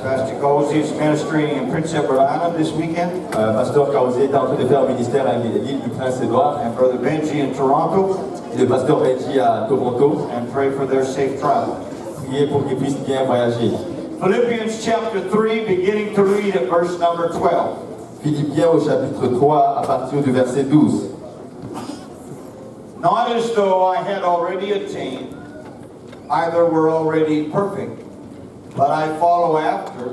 Pastor Cozy is ministering in Prince Edward Island this weekend. Pasteur Caosier est en train de faire un ministère à l'île du Prince-Édouard. And Brother Benji in Toronto. Et le pasteur Benji à Toronto. And pray for their safe travel. Priez pour qu'ils puissent bien voyager. Philippians chapter 3, beginning to read at verse number 12. Philippiens au chapitre 3 à partir du verset 12. Not as though I had already attained, either were already perfect, but I follow after,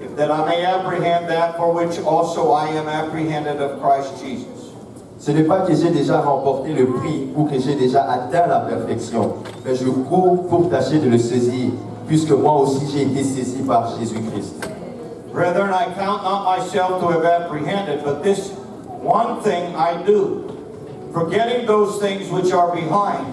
if that I may apprehend that for which also I am apprehended of Christ Jesus. Ce n'est pas que j'ai déjà remporté le prix ou que j'ai déjà atteint la perfection, mais je cours pour tâcher de le saisir, puisque moi aussi j'ai été saisi par Jésus-Christ. Brethren, I count not myself to have apprehended, but this one thing I do, forgetting those things which are behind,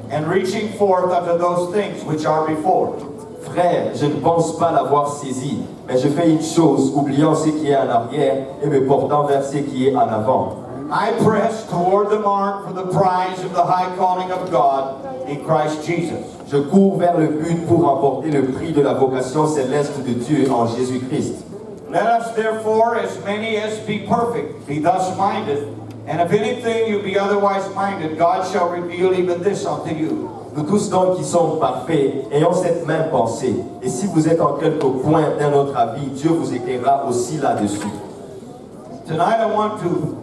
and reaching forth unto those things which are before. Frère, je ne pense pas l'avoir saisi, mais je fais une chose, oubliant ce qui est en arrière et me portant vers ce qui est en avant. I press toward the mark for the prize of the high calling of God in Christ Jesus. Je cours vers le but pour remporter le prix de la vocation céleste de Dieu en Jésus-Christ. Let us therefore, as many as be perfect, be thus minded, and if anything you be otherwise minded, God shall reveal even this unto you. Nous tous donc qui sommes parfaits, ayons cette même pensée. Et si vous êtes en quelque point d'un autre avis, Dieu vous éclairera aussi là-dessus. Tonight I want to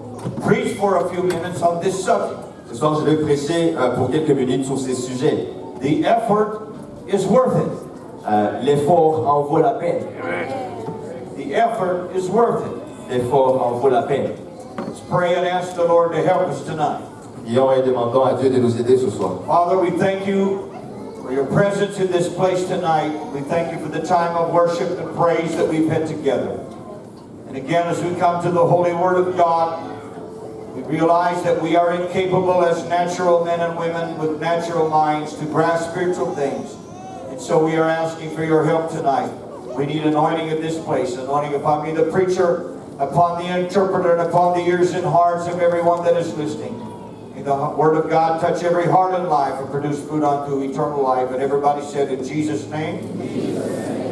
preach for a few minutes on this subject. Ce soir, je vais prêcher pour quelques minutes sur ces sujets. The effort is worth it. L'effort en vaut la peine. The effort is worth it. L'effort en vaut la peine. Let's pray and ask the Lord to help us tonight. Prions et demandons à Dieu de nous aider ce soir. Father, we thank you for your presence in this place tonight. We thank you for the time of worship and praise that we've had together. And again, as we come to the holy word of God, we realize that we are incapable as natural men and women with natural minds to grasp spiritual things. And so we are asking for your help tonight. We need anointing in this place, anointing upon me, the preacher, upon the interpreter, and upon the ears and hearts of everyone that is listening. May the word of God touch every heart and life and produce fruit unto eternal life. And everybody said in Jesus' name.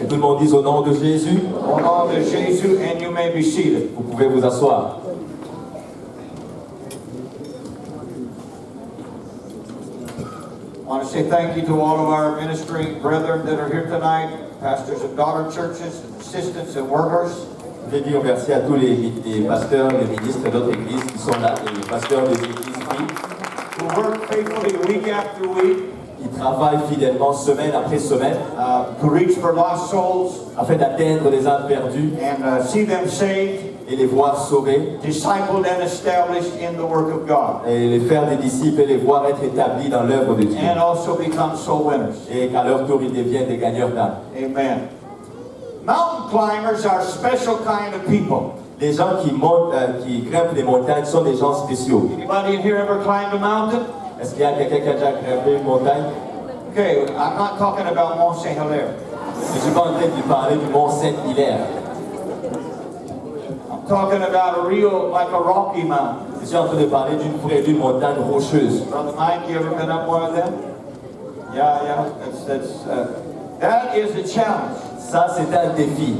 Et tout le monde dise au nom de Jésus. Au nom de Jésus, and you may be seated. Vous pouvez vous asseoir. I want to say thank you to all of our ministering brethren that are here tonight, pastors of daughter churches, and assistants and workers. Je vais dire merci à tous les pasteurs, les ministres de notre église qui sont là, et les pasteurs des églises who work faithfully week after week, qui travaillent fidèlement semaine après semaine to reach for lost souls afin d'atteindre les âmes perdues and see them saved, et les voir sauvés discipled and established in the work of God, et les faire des disciples et les voir être établis dans l'œuvre de Dieu and also become soul winners. et qu'à leur tour ils deviennent des gagneurs d'âmes. Amen. Mountain climbers are a special kind of people. Les gens qui montent, qui grimpent les montagnes sont des gens spéciaux. Anybody in here ever climbed a mountain? Est-ce qu'il y a quelqu'un qui a déjà grimpé une montagne? Okay, I'm not talking about Mont Saint-Hilaire. Je ne suis pas en train de parler du mont Saint-Hilaire. I'm talking about a real, like a Rocky Mountain. Je suis en train de parler d'une montagne rocheuse. Brother Mike, you ever been up one of them? Yeah. That is a challenge. Ça, c'est un défi.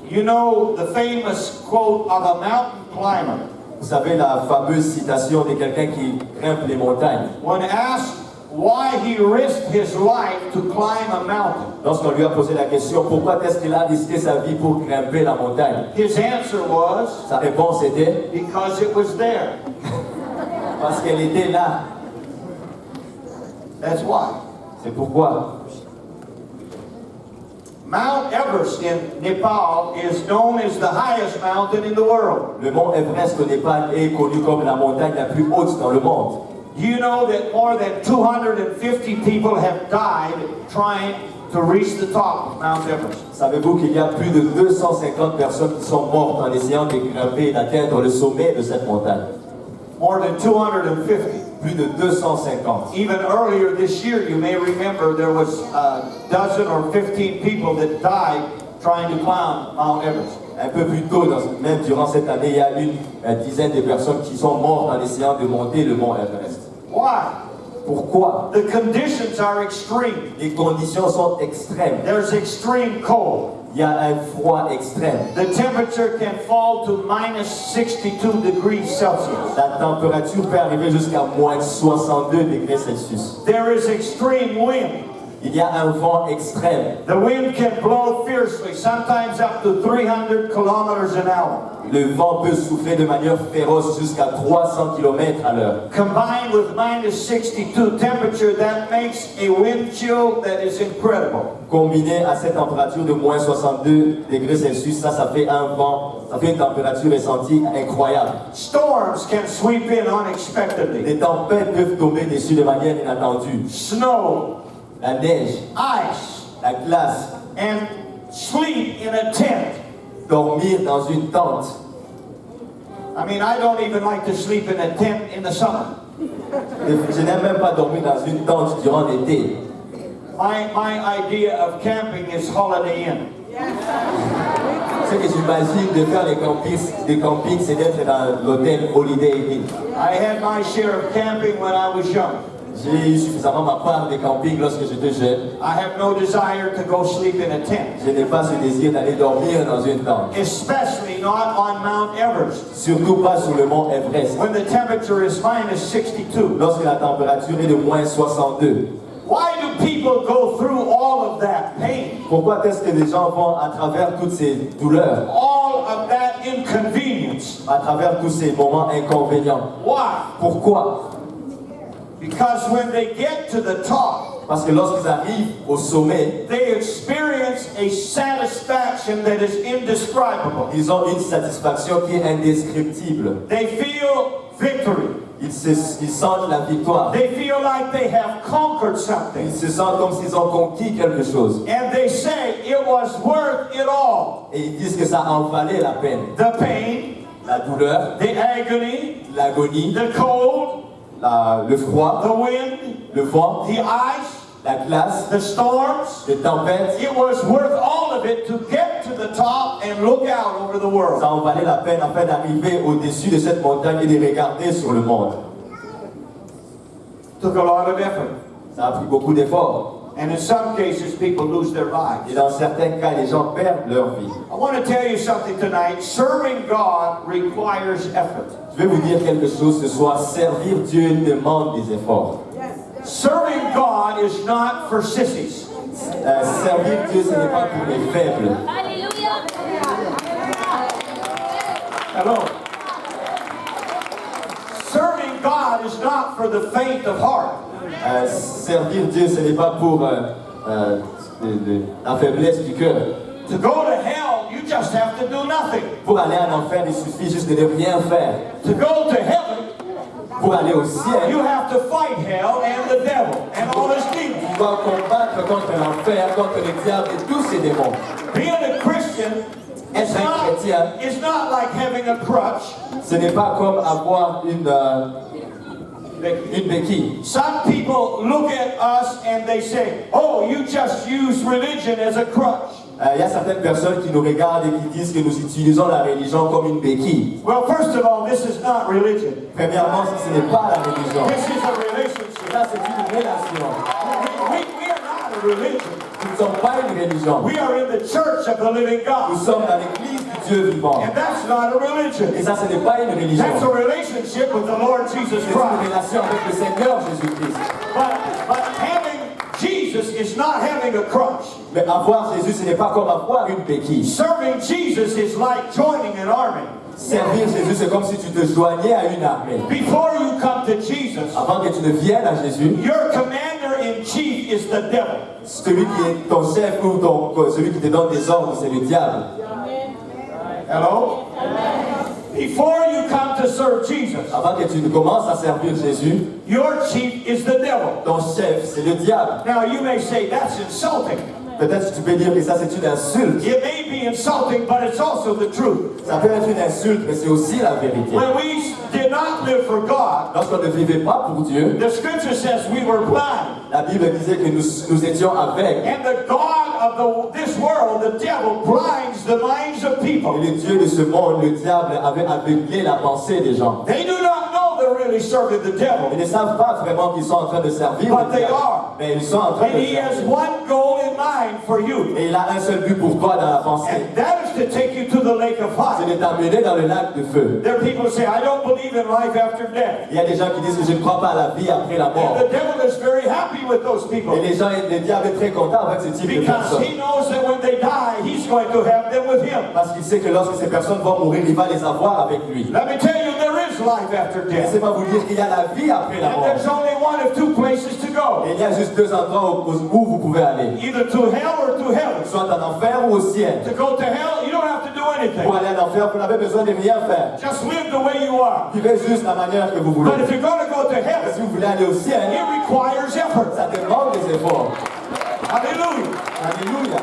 You know the famous quote of a mountain climber. Vous savez la fameuse citation de quelqu'un qui grimpe les montagnes. When asked why he risked his life to climb a mountain, Lorsqu'on lui a posé la question pourquoi est-ce qu'il a risqué sa vie pour grimper la montagne, his answer was, sa réponse était because it was there. parce qu'elle était là. That's why. C'est pourquoi. Mount Everest in Nepal is known as the highest mountain in the world. Le mont Everest au Népal est connu comme la montagne la plus haute dans le monde. You know that more than 250 people have died trying to reach the top of Mount Everest. Savez-vous qu'il y a plus de 250 personnes qui sont mortes en essayant de grimper et d'atteindre le sommet de cette montagne? More than 250. Plus de 250. Even earlier this year, you may remember there was a dozen or 15 people that died trying to climb Mount Everest. Un peu plus tôt, même durant cette année, il y a une dizaine de personnes qui sont mortes en essayant de monter le mont Everest. Why? Pourquoi? The conditions are extreme. Les conditions sont extrêmes. There's extreme cold. il y a un froid extrême. The temperature can fall to minus 62 degrees Celsius. La température peut arriver jusqu'à moins 62 degrés Celsius. There is extreme wind. Il y a un vent extrême. The wind can blow fiercely, sometimes up to 300 kilometers an hour. Le vent peut souffler de manière féroce jusqu'à 300 km à l'heure. Combined with minus 62 temperature, that makes a wind chill that is incredible. Combiné à cette température de moins 62 degrés Celsius, ça fait un vent, ça fait une température ressentie incroyable. Storms can sweep in unexpectedly. Les tempêtes peuvent tomber dessus de manière inattendue. Snow, La neige, ice, la glace, and sleep in a tent. dormir dans une tente. I mean, I don't even like to sleep in a tent in the summer. Je n'aime même pas dormir dans une tente durant l'été. My idea of camping is Holiday Inn. Ce que j'imagine de faire des campings, c'est d'être dans l'hôtel Holiday Inn. I had my share of camping when I was young. J'ai eu suffisamment ma part des campings lorsque j'étais jeune. I have no desire to go sleep in a tent, Je n'ai pas ce désir d'aller dormir dans une tente. especially not on Mount Everest Surtout pas sur le mont Everest. when the temperature is minus 62. Lorsque la température est de moins 62. Why do people go through all of that pain, Pourquoi est-ce que les gens vont à travers toutes ces douleurs, all of that inconvenience? à travers tous ces moments inconvénients? Why? Pourquoi? Because when they get to the top, Parce que lorsqu'ils arrivent au sommet, they experience a satisfaction that is indescribable. ils ont une satisfaction qui est indescriptible. They feel victory. Ils sentent la victoire. They feel like they have conquered something. Ils se sentent comme s'ils ont conquis quelque chose. And they say it was worth it all. Et ils disent que ça en valait la peine. The pain, La douleur, the agony, l'agonie, the cold, le froid, the wind, le vent, the ice, la glace, the storms. les tempêtes. It was worth all of it to get to the top and look out over the world. Ça en valait la peine afin d'arriver au-dessus de cette montagne et de regarder sur le monde. Took a lot of effort. Ça a pris beaucoup d'efforts. And in some cases, people lose their lives. Et dans certains cas, les gens perdent leur vie. I want to tell you something tonight. Serving God requires effort. Je vais vous dire quelque chose ce soir. Servir Dieu demande des efforts. Serving God is not for sissies. Servir Dieu, ce n'est pas pour les faibles. Alléluia. Hello. Serving God is not for the faint of heart. Servir Dieu, ce n'est pas pour la faiblesse du cœur. To go to hell, you just have to do nothing. Pour aller en enfer, il suffit juste de ne rien faire. To go to heaven, Pour aller au ciel, you have to fight hell and the devil and all his demons. tu dois combattre contre l'enfer, contre le diable et tous ses démons. Being a Christian is not like having a crutch. Ce n'est pas comme avoir une béquille. Some people look at us and they say, oh, you just use religion as a crutch. Il y a certaines personnes qui nous regardent et qui disent que nous utilisons la religion comme une béquille. Well, first of all, this is not religion. Premièrement, ce n'est pas la religion. This is a relationship. Là, c'est une relation. We are not a religion. Nous ne sommes pas une religion. We are in the church of the living Nous God. sommes dans l'église du Dieu vivant. And that's not a religion. Et ça, ce n'est pas une religion. That's a relationship with the Lord Jesus C'est une Christ. relation avec le Seigneur Jésus-Christ. But having Jesus is not having a crutch. Mais avoir Jésus, ce n'est pas comme avoir une béquille. Serving Jesus is like joining an army. Servir Jésus, c'est comme si tu te joignais à une armée. Before you come to Jesus, Avant que tu ne viennes à Jésus, your commander-in-chief is the devil. celui qui est ton chef ou celui qui te donne des ordres, c'est le diable. Hello? Before you come to serve Jesus, Avant que tu ne commences à servir Jésus, your chief is the devil. ton chef, c'est le diable. Now you may say that's insulting. Peut-être que tu peux dire que ça, c'est une insulte. It may be insulting, but it's also the truth. Ça peut être une insulte, mais c'est aussi la vérité. When we did not live for God, Lorsqu'on ne vivait pas pour Dieu, the scripture says we were blind. la Bible disait que nous étions aveugles. And the God of this world, the devil, blinds the minds of Et people. le Dieu de ce monde, le diable, avait aveuglé la pensée des gens. They do not know they're really serving the Ils devil. ne savent pas vraiment qu'ils sont en train de servir But le they diable. are. Mais ils sont en train And de he has servir. one goal in mind for you. Et il a un seul but pour toi dans la pensée. And that is to take you to the lake of C'est fire. de t'amener dans le lac de feu. There are people who say, I don't believe in life after death. Il y a des gens qui disent que je ne crois pas à la vie après la mort. And the devil is very happy with those people. Et le diable est très content avec ce type de Because personnes. he knows that when they die, he's going to have them with him. Parce qu'il sait que lorsque ces personnes vont mourir, il va les avoir avec lui. Let me tell you, there is life after death. Laissez-moi vous dire qu'il y a la vie après la And mort. there's only one of two places to go. Et il y a juste deux endroits où vous pouvez aller. Either to hell or to heaven. Soit en enfer ou au ciel. To go to hell, you don't have to do anything. Pour aller en enfer, vous n'avez besoin de rien faire. Just live the way you are. Vivez juste la manière que vous voulez. But if you're going to go to Si heaven, vous voulez aller au ciel, it requires effort. ça demande des efforts. Hallelujah. Alléluia.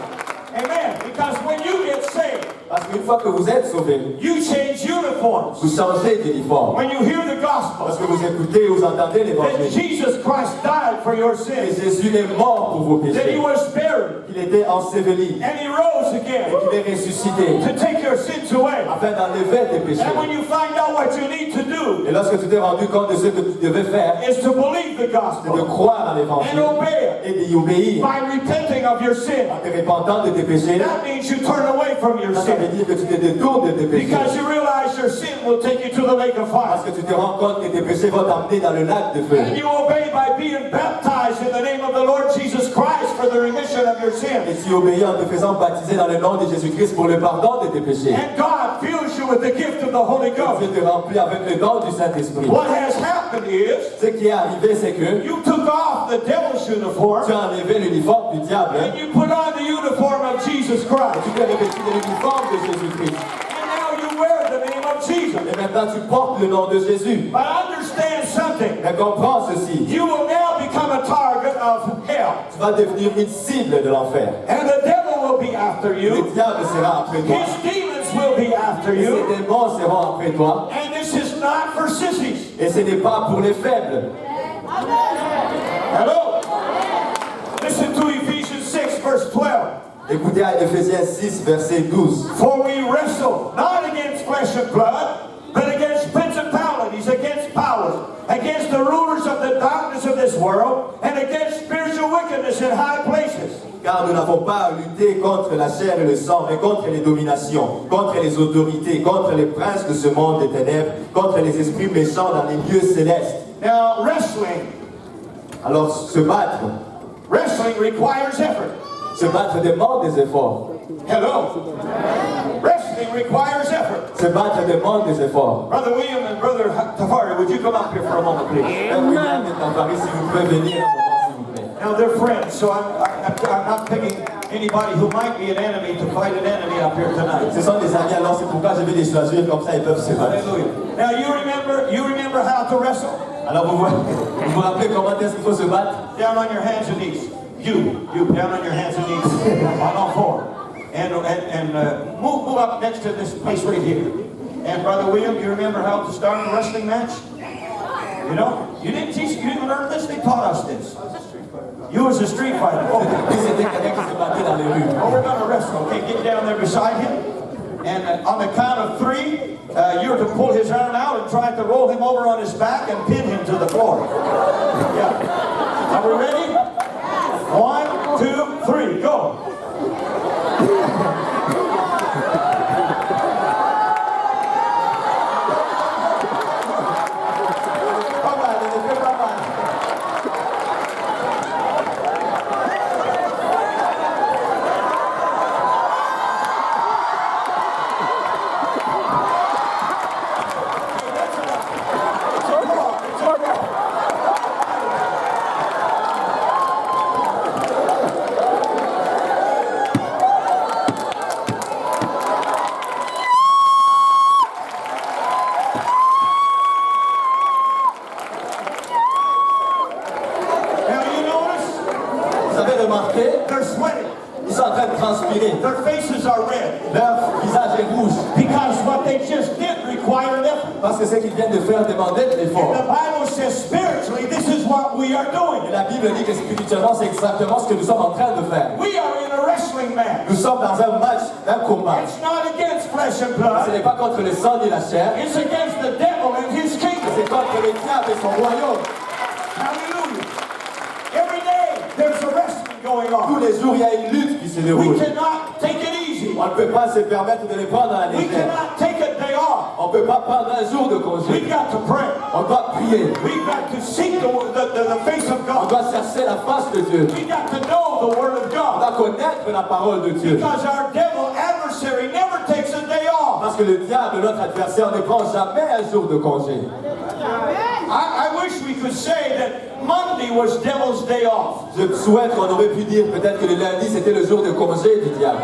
Amen. Because when you get saved, Parce qu'une fois que vous êtes sauvé, you change uniforms. vous changez d'uniforme. When you hear the gospel, Parce que vous écoutez, vous entendez that l'évangile. Jesus Christ died for your Et sins, Jésus est mort pour vos that he péchés. was buried, Il était enseveli and he rose et again qu'il est ressuscité to take your sins away. afin d'enlever tes péchés. And when you find out what you need to do Et lorsque tu t'es rendu compte de ce que tu devais faire, is to believe the c'est de gospel croire en and l'évangile obey it et d'y obéir by repenting of your sin, en te repentant de tes péchés. that means you turn away from your Ça veut sin dire que tu te détournes de tes péchés. because you realize your sin will take you to the lake of Parce fire. que tu te rends compte que tes péchés vont t'emmener dans le lac de feu. And you obey by being baptized in the name of the Lord Jesus Christ for the remission of your Et sins. tu obéis en te faisant baptiser dans le nom de Jésus-Christ pour le pardon de tes péchés. And God fills you with the gift of the Holy Dieu Ghost. te remplit avec le don du Saint-Esprit. What has happened is Ce qui est arrivé, c'est que you took off the devil's uniform tu as enlevé l'uniforme du diable. and you put on the uniform of Jesus Christ. Tu t'es revêtu de l'uniforme de Jésus-Christ. And now you wear the name of Jesus. Et maintenant, tu portes le nom de Jésus. But understand something. Mais comprends ceci. You will now become a target of hell. Tu vas devenir une cible de l'enfer. And the devil will be after Le you. diable sera après toi. His demons will be after Et you. ses démons seront après toi. And this is not for sissies. Et ce n'est pas pour les faibles. Hello? Listen to Ephesians 6, verse 12. Écoutez à Éphésiens 6, verset 12. For we wrestle not against flesh and blood, but against principalities, against powers, against the rulers of the darkness of this world, and against spiritual wickedness in high places. Car nous n'avons pas à lutter contre la chair et le sang, mais contre les dominations, contre les autorités, contre les princes de ce monde des ténèbres, contre les esprits méchants dans les lieux célestes. Now, wrestling Alors, se battre requires effort. Se battre demande des efforts. Hello? Wrestling requires effort. Se battre demande des efforts. Brother William and Brother Tafari, would you come up here for a moment, please? William et Tafari, si vous pouvez venir un moment, s'il vous plaît. Now, they're friends, so I'm not picking anybody who might be an enemy to fight an enemy up here tonight. Ce sont des amis, alors c'est pourquoi je vais les choisir comme ça, ils peuvent se battre. Hallelujah. Now, you remember how to wrestle? Alors vous vous rappelez comment est-ce qu'il faut se battre? Down on your hands and knees. You down on your hands and knees, on all four, and move up next to this place right here. And Brother William, you remember how to start a wrestling match? You know, you didn't learn this. They taught us this. You was a street fighter. Oh, C'était quelqu'un qui se battait dans les rues. oh, we're gonna wrestle. Okay, get down there beside him, and on the count of three, you're to pull his arm out and try to roll him over on his back and pin him to the floor. Yeah. Are we ready? 1, 2, 3, go. Pas mal, il était pas mal. Now you notice Vous avez remarqué, they're sweating. ils sont en train de transpirer. Their faces are red Leur visage est rouge. because what they just did required effort. Parce que ce qu'ils viennent de faire demandait de And l'effort. the Bible says spiritually, this is what we are Et doing. la Bible dit que spirituellement, c'est exactement ce que nous sommes en train de faire. We are in a wrestling match. Nous sommes dans un match, un combat. It's not against flesh and Ce blood. n'est pas contre le sang ni la chair, It's against the devil and his kingdom. c'est contre le diable et son royaume. Hallelujah. Every day there's a wrestling going Tous on. les jours, il y a une lutte qui se We déroulent. cannot take it easy. On ne peut pas se permettre de les prendre à la We légère. cannot take a day off. On ne peut pas prendre un jour de congé. We've got to pray. On doit prier. We've got to seek the face of On God. doit chercher la face de Dieu. We've got to know the Word of On God. doit connaître la parole de Dieu. Because our devil adversary never takes a day off. Parce que le diable, notre adversaire, ne prend jamais un jour de congé. I wish we could say that Monday was devil's day off. Je souhaite qu'on aurait pu dire peut-être que le lundi c'était le jour de congé du diable.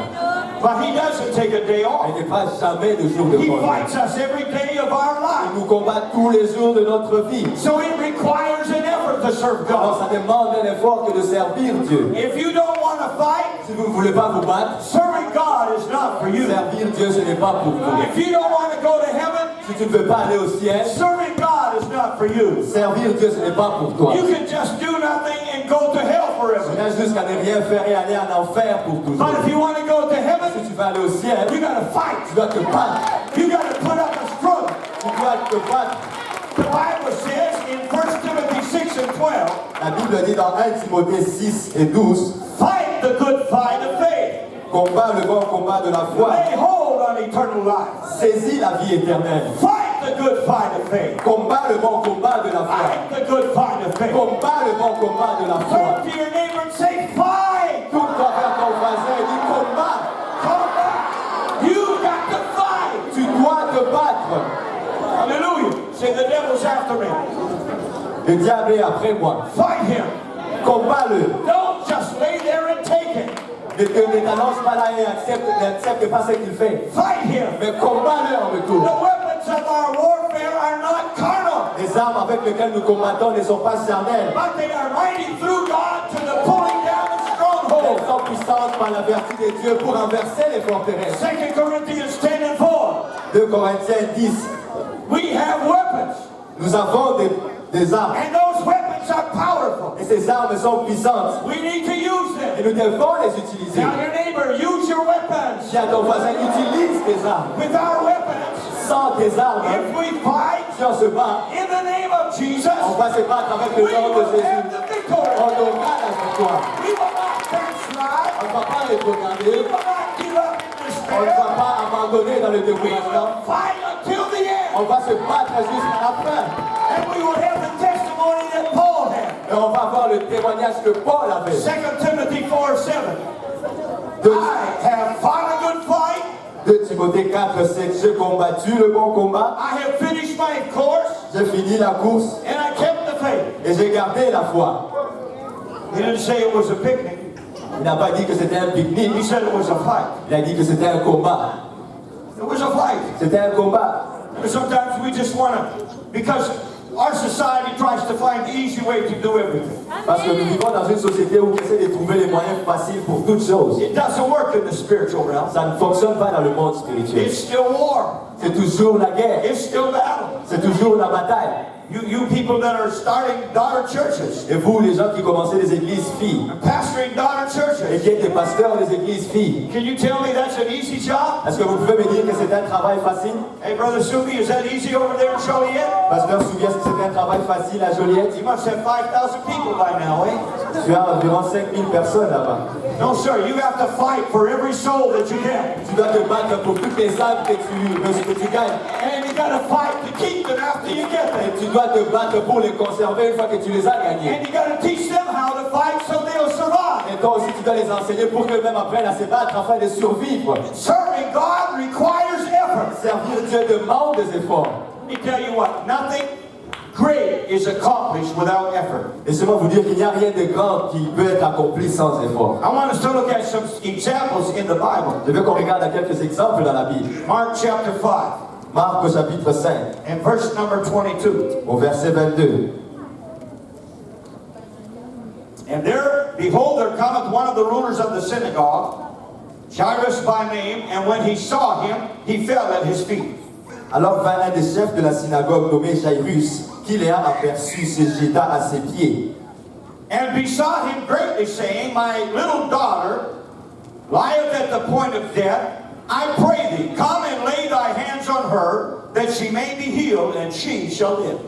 But he doesn't take a day off. Il n'est pas jamais le jour de He congé. fights us every day of our Il life. nous combat tous les jours de notre vie. So it requires an effort to serve Alors God. ça demande un effort que de servir Dieu. If you don't want to fight, Si vous ne voulez pas vous battre, serving God is not for you. servir Dieu ce n'est pas pour vous. If you don't want to go to heaven, Si tu ne veux pas aller au ciel, serving God is not for you. servir Dieu ce n'est pas pour toi. You can just do nothing and go to hell Tu forever. viens jusqu'à ne rien faire et aller en enfer pour toujours. But if you want to go to heaven, Si tu veux aller au ciel, you got to tu fight. dois te battre. You got to put up a struggle. Tu dois te battre. The Bible says in 1 Timothy 6 and 12, La Bible dit dans 1 Timothée 6 et 12, fight the good fight of faith. combat le bon combat de la foi, Lay hold on eternal life. saisis la vie éternelle. Fight the good fight of faith. Combat le bon combat de la foi. Fight the good fight of faith. Combat le bon combat de la foi. Turn to your neighbor and say, fight. Tourne-toi vers ton voisin et dis combat. Combat. You got to fight. Tu dois te battre. Hallelujah. Say, the devil's after me. Le diable est après moi. Fight him. Combat-le. Don't just lay there and take it. Ne t'annonce pas là et n'accepte pas ce qu'il fait. Fight him. Mais combat-le en The retour. weapons of our warfare are not carnal, Les armes avec lesquelles nous combattons ne sont pas charnelles. but they are mighty through God to the pulling down of Elles strongholds. sont puissantes par la vertu de Dieu pour renverser les forteresses. 2 Corinthians 10 and 4. 2 Corinthiens 10. We have weapons, Nous avons des armes. and those weapons are powerful. Et ces armes sont puissantes. We need to use Et them. nous devons les utiliser. Tell your neighbor, use your weapons. Si à ton voisin, utilise tes armes. With our weapons, Sans tes armes, if we fight si on se bat, in the name of Jesus, on va se battre avec we le nom de will Jésus. have the victory. On aura la victoire. We will not backslide. On ne va pas We rétrograder. will not give up in On ne despair. va pas abandonner dans le We découragement. will fight until the end. On va se battre jusqu'à la fin. And we will have the testimony that Paul had. Et on va avoir le témoignage que Paul avait. 2 Timothy 4:7. De, I have fought a good fight. de Timothée 4, 7. J'ai combattu le bon combat. I have finished my course. J'ai fini la course. And I kept the faith. Et j'ai gardé la foi. He didn't say it was a picnic. Il n'a pas dit que c'était un pique-nique. He said it was a fight. Il a dit que c'était un combat. It was a fight. C'était un combat. And sometimes we just want to, because our society tries to find the easy way to do everything. Parce que nous vivons dans une société où on essaie de trouver les moyens faciles pour toutes choses. It doesn't work in the spiritual realm. Ça ne fonctionne pas dans le monde spirituel. It's still war. C'est toujours la guerre. It's still battle. C'est toujours la bataille. You people that are starting daughter churches, Et vous, les gens qui commencez des églises filles, pastoring daughter et churches, qui êtes des pasteurs des églises filles, can you tell me that's an easy job? est-ce que vous pouvez me dire que c'est un travail facile? Hey, Brother Subi, is that easy over there in Joliet? Pasteur Souviens, est-ce que c'est un travail facile à Joliette? You must have 5,000 people by now, eh? Tu as environ 5000 personnes là-bas. No, sir. You have to fight for every soul that you get. Tu dois te battre pour toutes les âmes que tu gagnes. And you got to fight to keep them after you get them. Et tu dois te battre pour les conserver une fois que tu les as gagnés. And you got to teach them how to fight so they'll survive. Et toi aussi, tu dois les enseigner pour qu'eux-mêmes apprennent à se battre afin de survivre. Serving God requires effort. Servir Dieu demande des efforts. Let me tell you what, nothing great is accomplished without effort. Laissez-moi vous dire qu'il n'y a rien de grand qui peut être accompli sans effort. I want us to look at some examples in the Bible. Je veux qu'on regarde à quelques exemples dans la Bible. Mark chapter 5 Marc au chapitre 5, and verse number 22. au verset 22. And there, behold, there cometh one of the rulers of the synagogue, Jairus by name, and when he saw him, he fell at his feet. Alors vint un des chefs de la synagogue nommé Jairus, qui l'ayant aperçu se jeta à ses pieds. And besought him greatly, saying, My little daughter lieth at the point of death. I pray thee, come and lay thy hands on her, that she may be healed, and she shall live.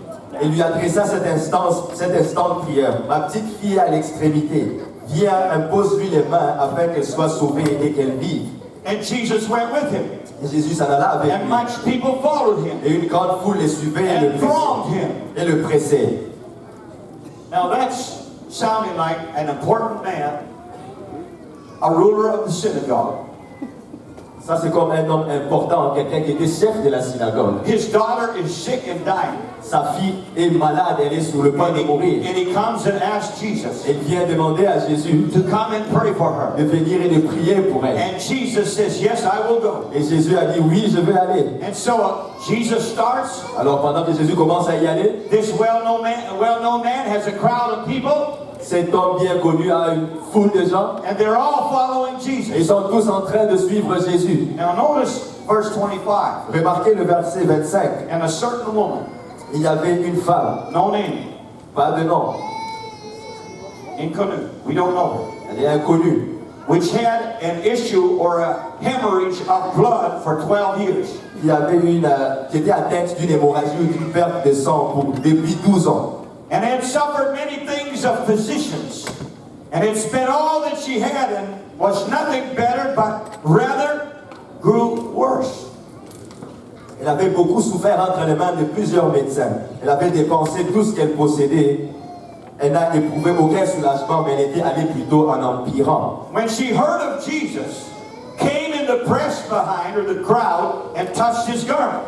Et lui adressa cette instante de prière. Ma petite fille est à l'extrémité. viens, impose-lui les mains afin qu'elle soit sauvée et qu'elle vive. And Jesus went with him. Et Jésus s'en alla avec And lui. much people followed him Et une grande foule les suivait et le and thronged pressait. him. Et le pressait. Now that's sounding like an important man, a ruler of the synagogue. Ça, c'est comme un homme important, quelqu'un qui était chef de la synagogue. His daughter is sick and dying. Sa fille est malade, elle est sur le point de mourir. And he comes and asks Jesus Elle vient demander à Jésus to come and pray for her. de venir et de prier pour elle. And Jesus says, yes, I will go. Et Jésus a dit, oui, je vais aller. And so Jesus starts. Alors pendant que Jésus commence à y aller, This well-known man has a crowd of people, cet homme bien connu a une foule de gens. and they're all following Et ils Jesus. sont tous en train de suivre Jésus. Now notice verse 25. Remarquez le verset 25. And a certain woman, Il y avait une femme, no name, pas de nom, inconnu, we don't know her, elle est inconnue, which had an issue or a hemorrhage of blood for 12 years. qui était atteinte d'une hémorragie ou d'une perte de sang depuis 12 ans. And had suffered many things of physicians, and had spent all that she had and was nothing better, but rather grew worse. Elle avait beaucoup souffert entre les mains de plusieurs médecins. Elle avait dépensé tout ce qu'elle possédait. Elle n'a éprouvé aucun soulagement, mais elle était allée plutôt en empirant. When she heard of Jesus, came in the press behind her, the crowd, and touched his garment.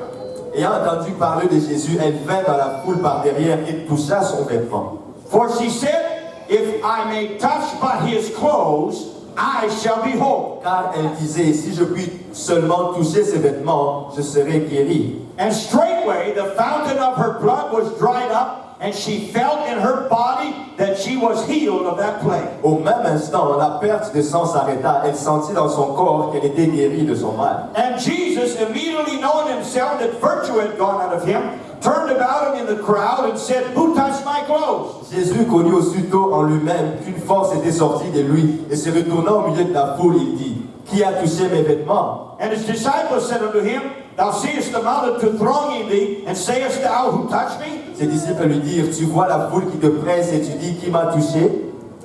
Ayant entendu parler de Jésus, elle vint dans la foule par derrière et toucha son vêtement. For she said, if I may touch but his clothes, I shall be whole. Car elle disait, si je puis seulement toucher ses vêtements, je serai guérie. And straightway the fountain of her blood was dried up, and she felt in her body that she was healed of that plague. Au même instant, la perte de sang s'arrêta. Elle sentit dans son corps qu'elle était guérie de son mal. And Jesus, immediately knowing himself that virtue had gone out of him, turned about him in the crowd and said, who touched my clothes? Jésus connut aussitôt en lui-même qu'une force était sortie de lui, et se retournant au milieu de la foule, il dit, qui a touché mes vêtements? And his disciples said unto him, thou seest the multitude thronging thee, and sayest thou, who touched me? Ses disciples lui dirent, tu vois la foule qui te presse et tu dis, qui m'a touché?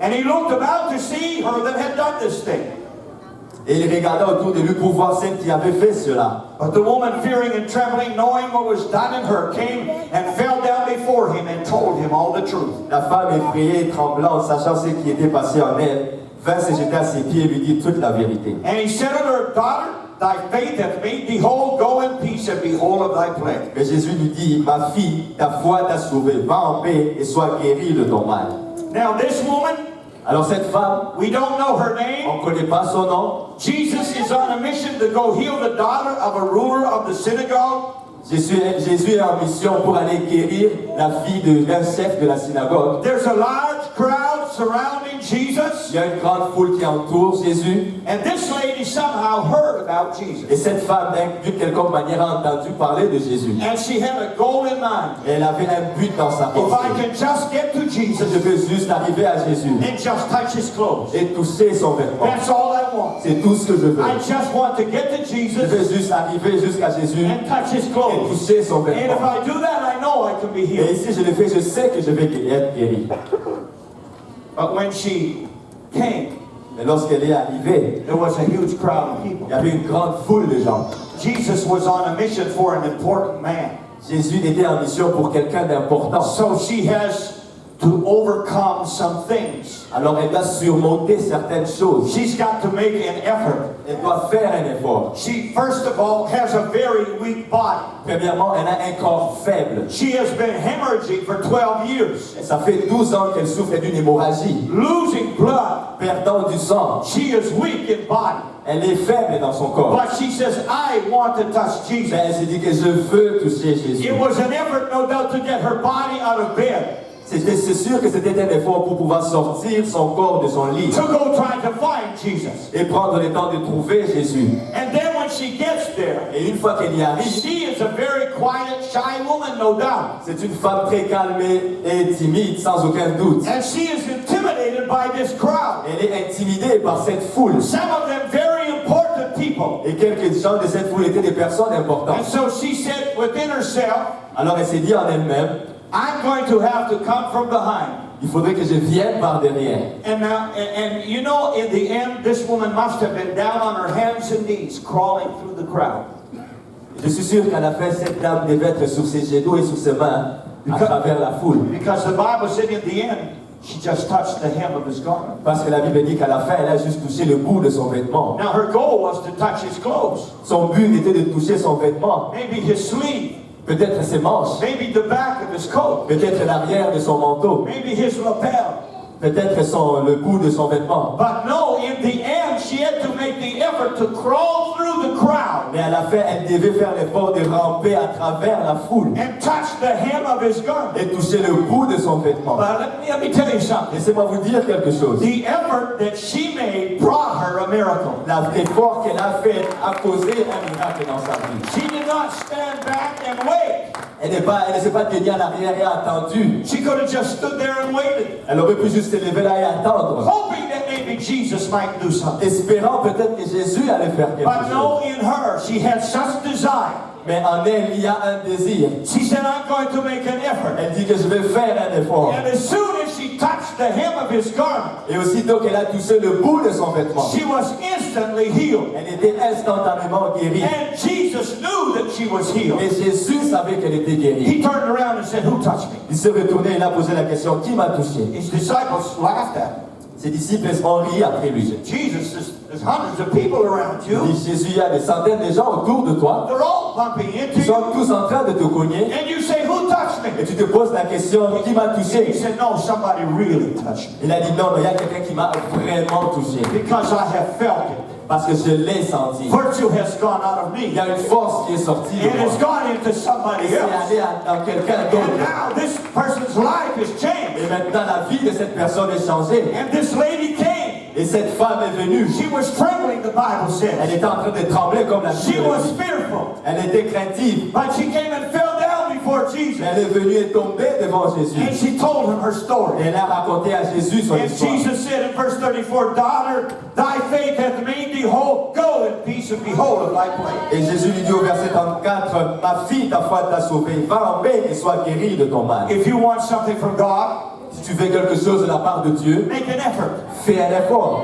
And he looked about to see her that had done this thing. Et il regarda autour de lui pour voir celle qui avait fait cela. But the woman, fearing and trembling, knowing what was done in her, came and fell down before him and told him all the truth. La femme effrayée et tremblante, sachant ce qui était passé en elle, vint se jeter à ses pieds et lui dit toute la vérité. And he said unto her, daughter, thy faith hath made thee whole. Go in peace and be whole of thy plague. Mais Jésus lui dit, ma fille, ta foi t'a sauvée, va en paix et sois guérie de ton mal. Now this woman, Alors cette femme, we don't know her on name. ne connaît pas son nom. Jesus is on a mission to go heal the daughter of a ruler of the synagogue. Jésus est en mission pour aller guérir la fille d'un chef de la synagogue. There's a large crowd surrounding Jesus. Il y a une grande foule qui entoure Jésus. And this lady somehow heard about Et Jesus. cette femme, d'une quelconque manière, a entendu parler de Jésus. And she had a goal in mind. Et elle avait un but dans sa If I pensée. can just get to Je Jesus veux juste arriver à Jésus and just touch his clothes. et toucher son vêtement. That's all I want. C'est tout ce que je veux. I just want to get to Je Jesus veux juste arriver jusqu'à Jésus and touch his et clothes. toucher son And if vêtement. I do that, I know I can be Et healed. ici, je le fais, je sais que je vais être guéri. But when she came, Mais lorsqu'elle est arrivée, there was a huge crowd of people. il y avait une grande foule de gens. Jesus was on a mission for an important man. Jésus était en mission pour quelqu'un d'important. So she has to overcome some things. Alors elle doit surmonter certaines choses. She's got to make an effort. Elle doit faire un effort. She, first of all, has a very weak body. Premièrement, elle a un corps faible. She has been hemorrhaging for 12 years, Ça fait 12 ans qu'elle souffre d'une hémorragie, losing blood. perdant du sang. She is weak in body. Elle est faible dans son corps. But she says, I want to touch Jesus. Mais elle se dit que je veux toucher Jésus. It was an effort, no doubt, to get her body out of bed, C'est sûr que c'était un effort pour pouvoir sortir son corps de son lit to go try to find Jesus. et prendre le temps de trouver Jésus. And then when she gets there, Et une fois qu'elle y arrive, she is a very quiet, shy woman, no doubt. c'est une femme très calme et timide, sans aucun doute. And she is intimidated by this crowd. Elle est intimidée par cette foule. Some of them very important people. Et quelques gens de cette foule étaient des personnes And importantes. so she said within herself, Alors elle s'est dit en elle-même, I'm going to have to come from behind. Il faudrait que je vienne par derrière. And now, and you know, in the end, this woman must have been down on her hands and knees, crawling through the crowd. Je suis sûr qu'à la fin, cette dame devait être sur ses genoux et sur ses mains à travers la foule. Because the Bible said in the end, she just touched the hem of his garment. Parce que la Bible dit qu'à la fin, elle a juste touché le bout de son vêtement. Now her goal was to touch his clothes, Son but était de toucher son vêtement, maybe his sleeve, peut-être ses manches, maybe the back of his coat, peut-être l'arrière de son manteau, maybe his lapel. peut-être le bout de son vêtement. But no, in the end, she had to make the effort to crawl through the crowd Mais à la fin, elle devait faire l'effort de ramper à travers la foule and touch the hem of his garment. et toucher le bout de son vêtement. But let me tell you something. Laissez-moi vous dire quelque chose. The effort that she made brought her a miracle. L'effort qu'elle a fait a causé un miracle dans sa vie. She did not stand back and wait. Elle ne s'est pas tenue en arrière et attendu. She could have just stood there and waited, Elle aurait pu juste se lever là et attendre, hoping that maybe Jesus might do something. espérant peut-être que Jésus allait faire quelque But chose. no, in her, she had such desire. Mais en elle, il y a un désir. She said, I'm going to make an effort. Elle dit que je vais faire un effort. And as soon as she touched the hem of his garment, Et aussitôt qu'elle a touché le bout de son vêtement, she was instantly healed. elle était instantanément guérie. And Jesus knew that she was healed. Et Jésus savait qu'elle était guérie. He turned around and said, who touched me? Il s'est retourné et il a posé la question, qui m'a touché? His disciples laughed at him. Ses disciples ont ri après lui. Jesus, there's hundreds of people around Il you. dit, Jésus, il y a des centaines de gens autour de toi. They're all bumping into Ils sont you. tous en train de te cogner. And you say, who touched Et me? tu te poses la question, qui m'a He touché? said, no, somebody really touched me. Il a dit, non, il y a quelqu'un qui m'a vraiment touché. Because I have felt it. Parce que je l'ai senti. Virtue has gone out of Il me. y a une force qui est sortie de It has moi. gone into Et somebody c'est else. allé dans quelqu'un And d'autre. now this person's life has Et changed. maintenant, la vie de cette personne est changée. And this lady came. Et cette femme est venue. She was trembling, the Bible Elle says. était en train de trembler comme la She Bible was dit. fearful. Elle était craintive. But she came and fell down before Jesus. Elle est venue et tombée devant And Jésus. she told him her Et story. elle a raconté à Jésus son And histoire. Jesus said in verse 34, Daughter, thy faith hath made thee whole. Go in peace and be whole of thy plague. Et Jésus lui dit au verset 34, ma fille, ta foi t'a sauvée. Va en paix et sois guérie de ton mal. If you want something from God, Si tu veux quelque chose de la part de Dieu, make an effort. fais un effort.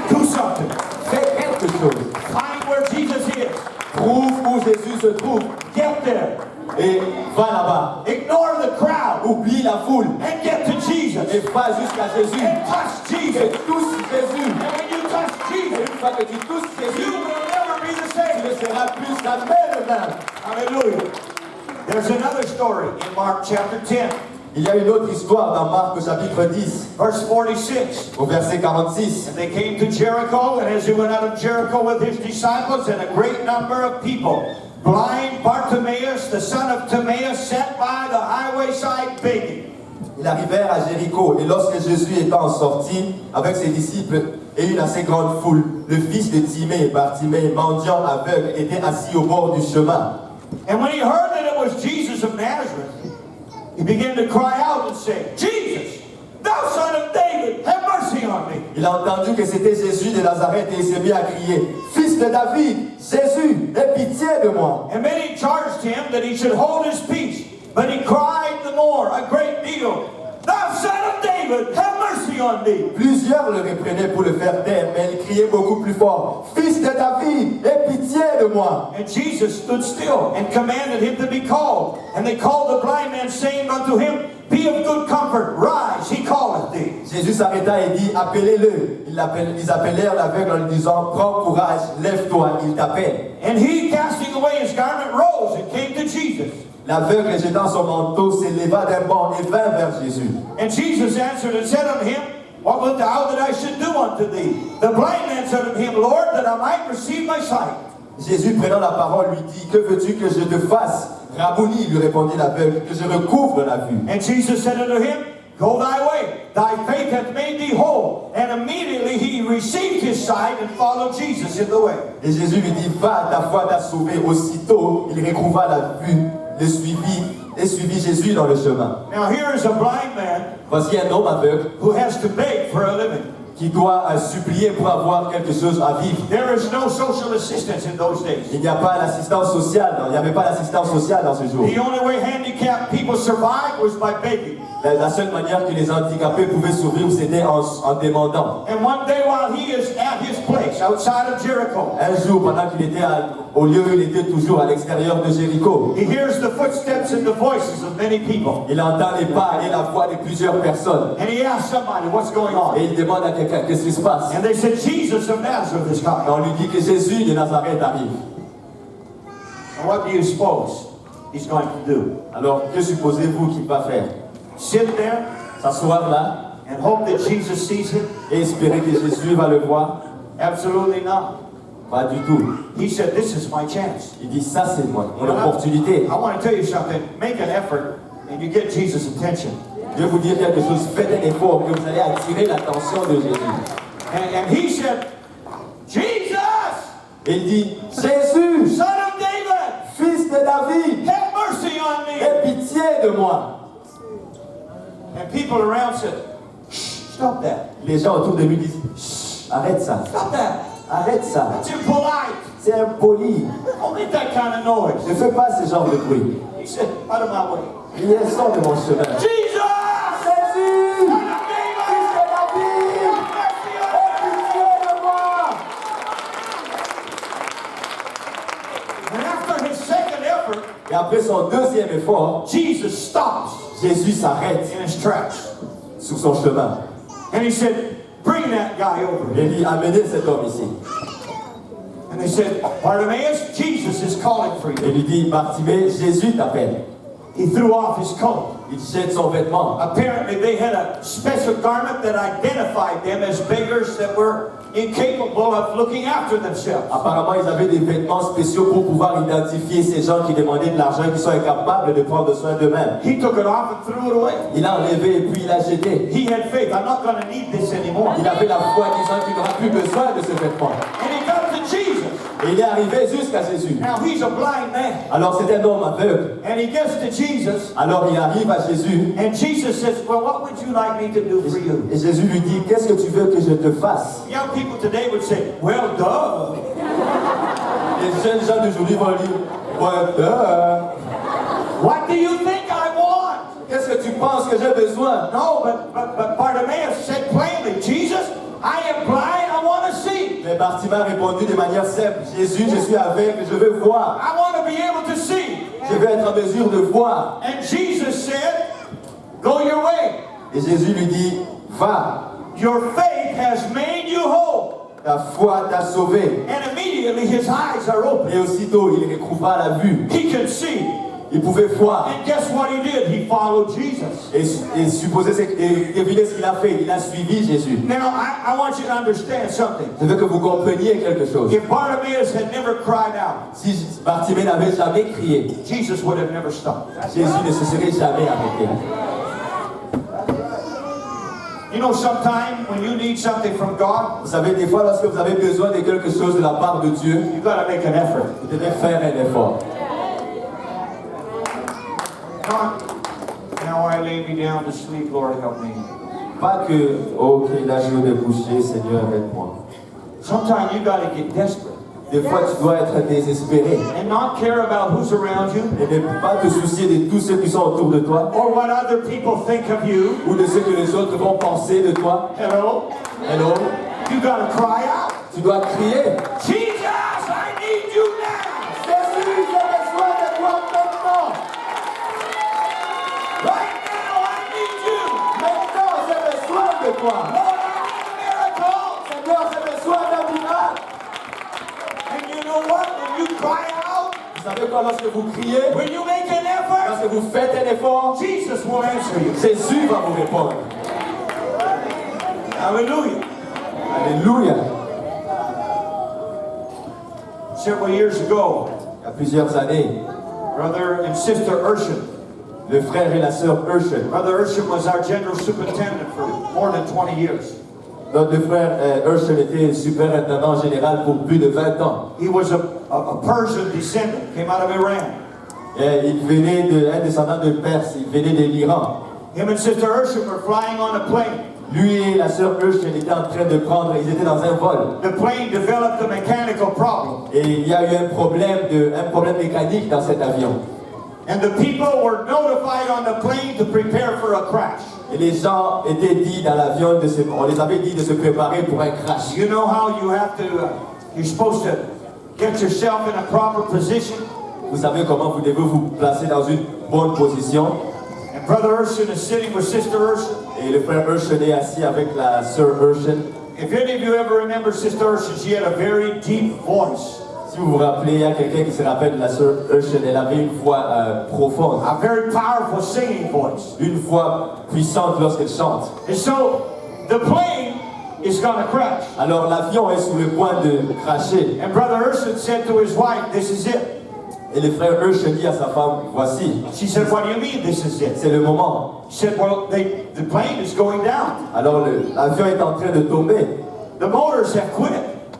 Do something. Fais quelque chose. Find where Jesus is. Trouve où Jésus se trouve Get there. et va là-bas. Ignore the crowd Oublie la foule and get to Jesus. et va jusqu'à Jésus. And touch Et Jesus. touche Jésus. And when you touch Et Jesus, une fois que tu touches you Jésus, will never be the tu same. ne seras plus jamais le même. Hallelujah. There's another story in Mark chapter 10, Il y a une autre histoire dans Marc au chapitre 10, verse 46. au verset 46. And they came to Jericho, and as he went out of Jericho with his disciples and a great number of people, blind Bartimaeus, the son of Timaeus, sat by the highway side begging. Ils arrivèrent à Jéricho, et lorsque Jésus étant sorti avec ses disciples et une assez grande foule, le fils de Timée, Bartimée, mendiant aveugle, était assis au bord du chemin. And when he heard that it was Jesus of Nazareth, he began to cry out and say, Jesus, thou son of David, have mercy on me. Il a entendu que c'était Jésus de Nazareth et il s'est mis à crier, Fils de David, Jésus, aie pitié de moi. And many charged him that he should hold his peace. But he cried the more, a great deal, Thou son of David, have mercy on me. Plusieurs le reprenaient pour le faire taire, mais il criait beaucoup plus fort, Fils de David, aie pitié de moi. And Jesus stood still and commanded him to be called. And they called the blind man, saying unto him, Be of good comfort, rise, he calleth thee. Jésus s'arrêta et dit, appelez-le. Ils appelèrent l'aveugle en lui disant, prends courage, lève-toi, il t'appelle. And he, casting away his garment, rose and came to Jesus. L'aveugle, jetant son manteau, s'éleva d'un bond et vint vers Jésus. And Jesus answered and said unto him, What wilt thou that I should do unto thee? The blind man said unto him, Lord, that I might receive my sight. Jésus, prenant la parole, lui dit, que veux-tu que je te fasse? Rabouni, lui répondit l'aveugle, que je recouvre la vue. And Jesus said unto him, Go thy way, thy faith hath made thee whole. And immediately he received his sight and followed Jesus in the way. Et Jésus lui dit, va, ta foi t'a sauvé. Aussitôt, il recouvra la vue, le suivit Jésus dans le chemin. Now here is a blind man Voici un homme aveugle who has to beg for a living. qui doit supplier pour avoir quelque chose à vivre. There is no social assistance in those days. Il n'y a pas l'assistance sociale, il n'y avait pas l'assistance sociale dans ce jour. The only way handicapped people survived was by begging. La seule manière que les handicapés pouvaient survivre, c'était en demandant. And one day while he is at his place outside of Jericho, Un jour, pendant qu'il était au lieu où il était toujours à l'extérieur de Jéricho, he hears the footsteps and the voices of many people. il entend les pas et la voix de plusieurs personnes. And he asks somebody, what's going on? Et il demande à quelqu'un, qu'est-ce qui se passe? And they said, Jesus of Nazareth is Et coming. on lui dit que Jésus de Nazareth arrive. And what do you suppose he's going to do? Alors, que supposez-vous qu'il va faire? Sit there S'asseoir là and hope that Jesus sees him? et espérer que Jésus va le voir? Absolutely not. Pas du tout. He said, this is my chance. Il dit, ça c'est mon opportunité. I want to tell you something. Make an effort and you get Jesus' attention. Je vais vous dire quelque chose, faites un effort que vous allez attirer l'attention de Jésus. And he said, Jesus, Et il dit, Jésus, Son of David, fils de David, have mercy on me. aie pitié de moi. And people around said, shh, stop that. Les gens autour de lui disent, Chut, arrête ça, Stop that. arrête ça. That's impolite. C'est impoli. Don't make that kind of noise. Ne fais pas ce genre de bruit. He said, out of my way. Il est sort de mon chemin. Jesus, Jésus, Son of fils David, de David, have mercy aie on me. pitié de moi. And after his second effort, Et après son deuxième effort, Jesus stops Jésus s'arrête in his tracks. sur son chemin. And he said, bring that guy over Et here. il dit, amenez cet homme ici. And they said, Bartimaeus, Jesus is calling for Et you. lui dit, Bartimée, Jésus t'appelle. He threw off his coat. Il jette son vêtement. Apparently they had a special garment that identified them as beggars that were incapable of looking after themselves. Apparemment, ils avaient des vêtements spéciaux pour pouvoir identifier ces gens qui demandaient de l'argent, qui sont incapables de prendre soin d'eux-mêmes. He took it off and threw it away. Il l'a enlevé et puis il l'a jeté. He had faith. I'm not going to need this anymore. Il avait la foi disant qu'il n'aura plus besoin de ce vêtement. And he got to Jesus. Et il est arrivé jusqu'à Jésus. Now he's a blind man. Alors c'est un homme aveugle. And he gets to Jesus. Alors il arrive à Jésus. And Jesus says, well, what would you like me to do for you? Et Jésus lui dit, qu'est-ce que tu veux que je te fasse? Young people today would say, well, duh. Les jeunes gens d'aujourd'hui vont dire, ouais, What do you think I want? qu'est-ce que tu penses que j'ai besoin? No, but Bartimaeus said plainly, Jesus, I am blind, I want to see. Mais Bartimée a répondu de manière simple, Jésus, je suis aveugle, je veux voir. I want to be able to see. Je veux être en mesure de voir. And Jesus said, go your way. Et Jésus lui dit, va, Your faith has made you whole. ta foi t'a sauvé. And immediately his eyes are open. Et aussitôt, il recouvra la vue. He can see. Il pouvait voir. And guess what he did? He followed Jesus. Et supposez, devinez ce qu'il a fait. Il a suivi Jésus. Now, I want you to understand something. Je veux que vous compreniez quelque chose. If Bartimaeus had never cried out, Si Bartimée n'avait jamais crié, Jesus would have never stopped. Jésus ne se serait jamais arrêté. You know, sometimes when you need something from God, Vous savez, des fois, lorsque vous avez besoin de quelque chose de la part de Dieu, you got to make an effort. vous devez faire un effort. Now I lay me down to sleep, Lord, help me. Pas que, ok, là je vais me coucher, Seigneur, aide-moi. Sometimes you got to get desperate Des fois, tu dois être désespéré and not care about who's around you et ne pas te soucier de tous ceux qui sont autour de toi or what other people think of you. ou de ce que les autres vont penser de toi. Hello? Hello? You got to cry out. Tu dois crier. Jesus, I need you now. Jésus, j'ai besoin de toi maintenant. Right now, I need you. Maintenant, j'ai besoin de toi. Lord, I need a miracle. Seigneur, j'ai besoin d'un miracle. And you know what? When you cry out, Vous savez quoi, lorsque vous criez, when you make an effort, lorsque vous faites un effort, Jesus will answer you. Jésus va vous répondre. Hallelujah. Alléluia. Several years ago, Il y a plusieurs années, Brother and Sister Urshan. le frère et la sœur Urshan, Brother Urshan was our general superintendent for more than 20 years. notre frère Urshan était superintendant général pour plus de 20 ans. He was a Persian descendant, came out of Iran. Et il venait un descendant de Perse, il venait de l'Iran. Him and Sister Urshan were flying on a plane. Lui et la sœur Urshel étaient en train de prendre, ils étaient dans un vol. The plane developed a mechanical problem. Et il y a eu un problème mécanique dans cet avion. And the people were notified on the plane to prepare for a crash. Et les gens étaient dit dans l'avion, on les avait dit de se préparer pour un crash. You know how you have to, you're supposed to get yourself in a proper position? Vous savez comment vous devez vous placer dans une bonne position. And Brother Urshan is sitting with Sister Urshan. Et le frère Urshel est assis avec la sœur Urshel. If any of you ever remember Sister Urshan, she had a very deep voice. Si vous vous rappelez, il y a quelqu'un qui se rappelle de la sœur Urshel, elle avait une voix profonde. A very powerful singing voice. Une voix puissante lorsqu'elle chante. And so, the plane is going to crash. Alors l'avion est sur le point de cracher. And Brother Urshan said to his wife, this is it. Et le frère Urshel dit à sa femme, voici, She said, what do you mean this is it? c'est le moment. She said, well, the plane is going down. Alors l'avion est en train de tomber. The motors have quit.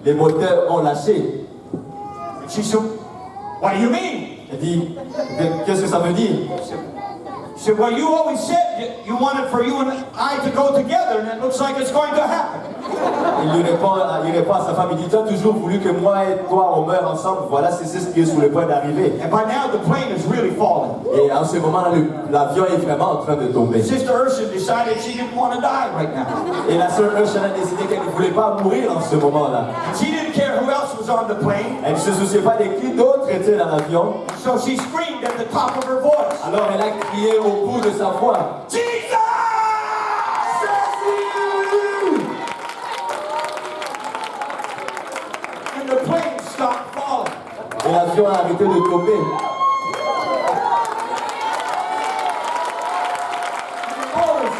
Les moteurs ont lâché. And she said, what do you mean? Elle dit, qu'est-ce que ça veut dire? She said, well, you always said you wanted for you and I to go together, and it looks like it's going to happen. Il répond à sa femme, il dit, tu as toujours voulu que moi et toi on meure ensemble, voilà, c'est ce qui est sur le point d'arriver. And by now, the plane is really falling. Et en ce moment-là, l'avion est vraiment en train de tomber. Sister Urshan decided she didn't want to die right now. Et la sœur Urshel a décidé qu'elle ne voulait pas mourir en ce moment-là. And she didn't care who else was on the plane, Elle ne se souciait pas de qui d'autre était dans l'avion. so she screamed at the top of her voice, Alors elle a crié au bout de sa voix. Jesus! And the plane stopped falling. Et l'avion a arrêté de tomber. The motors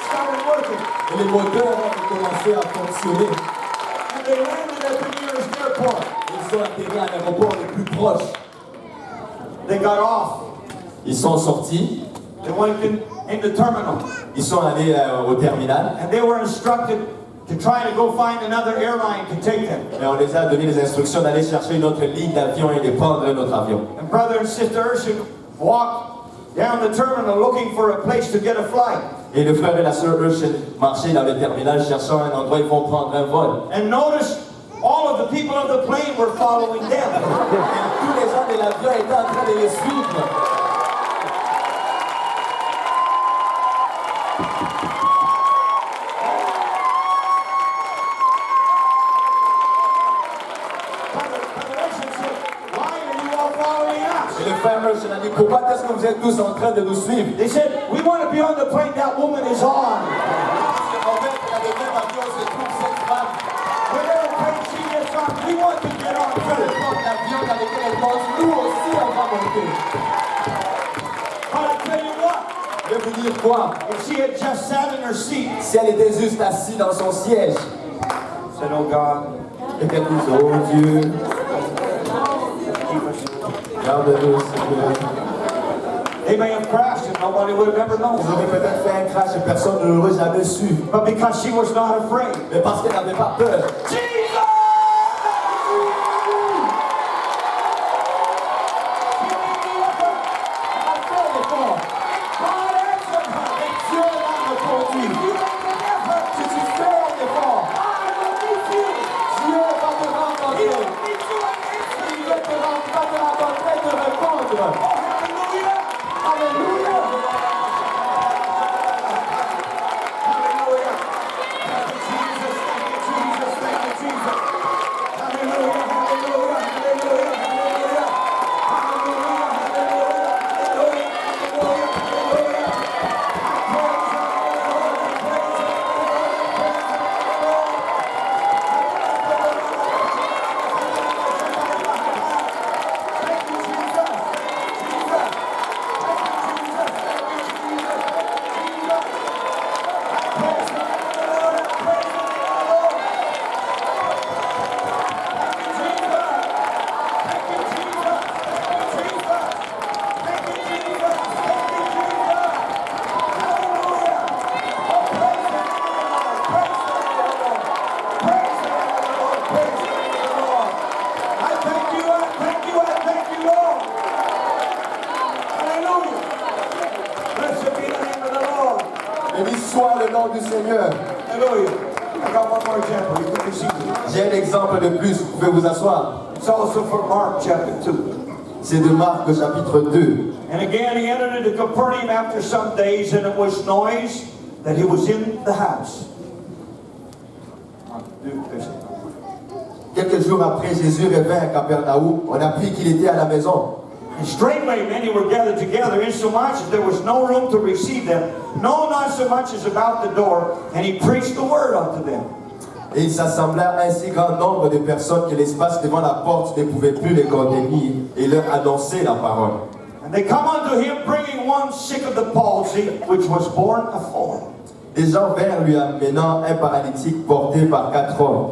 started working. Et les moteurs ont commencé à fonctionner. And they landed at the nearest airport. Ils sont atterris à l'aéroport le plus proche. They got off. Ils sont sortis. They went in the terminal. Ils sont allés au terminal. And they were instructed to try to go find another airline to take them. Et on les a donné les instructions d'aller chercher une autre ligne d'avion et de prendre un autre avion. And Brother and Sister Urshan walked down the terminal looking for a place to get a flight. Et le frère et la sœur Urshel marchaient dans le terminal cherchant un endroit où ils vont prendre un vol. And notice all of the people of the plane were following them. Et tous les gens de l'avion étaient en train de les suivre. Et le frère Urshel a dit, pourquoi est-ce que vous êtes tous en train de nous suivre? They said, we want to be on the plane that woman is on. En fait, dans le même avion se trouve cette femme. Whatever plane she gets on, we want to get on Peu too. importe l'avion dans lequel elle monte, nous aussi on va monter. But I tell you what, Je vais vous dire quoi? if she had just sat in her seat, Si elle était juste assise dans son siège, said, oh God, et qu'elle dise, oh Dieu, garde-nous, Seigneur. they may have crashed and nobody would have ever Ils known. auraient peut-être fait un crash et personne ne l'aurait jamais su. But because she was not afraid. Mais parce qu'elle n'avait pas peur. Jesus! soit le nom du Seigneur. Hallelujah. I got one more example. You can see it. J'ai un exemple de plus, vous pouvez vous asseoir. It's also from Mark chapter 2. C'est de Marc au chapitre 2. And again, he entered into Capernaum after some days, and it was noise that he was in the house. Quelques jours après, Jésus revint à Capernaum. On apprit qu'il était à la maison. And straightway many were gathered together, insomuch that there was no room to receive them, no, not so much as about the door, and he preached the word unto them. Et il s'assembla un si grand nombre de personnes que l'espace devant la porte ne pouvait plus les contenir et leur annoncer la parole. And they come unto him, bringing one sick of the palsy, which was born of four. Les gens vinrent lui amenant un paralytique porté par 4 hommes.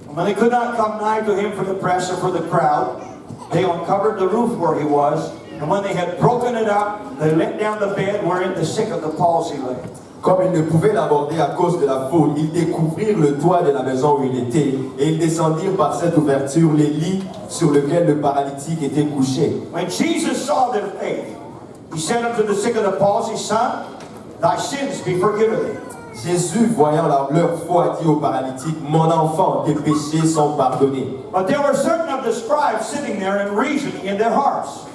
And when they could not come nigh to him for the press or for the crowd, they uncovered the roof where he was, and when they had broken it up, they let down the bed wherein the sick of the palsy lay. Comme ils ne pouvaient l'aborder à cause de la foule, ils découvrirent le toit de la maison où il était, et ils descendirent par cette ouverture les lits sur lesquels le paralytique était couché. When Jesus saw their faith, he said unto the sick of the palsy, Son, thy sins be forgiven thee. Jésus, voyant leur foi, dit au paralytique, mon enfant, tes péchés sont pardonnés. But there were certain of the scribes sitting there and reasoning in their hearts.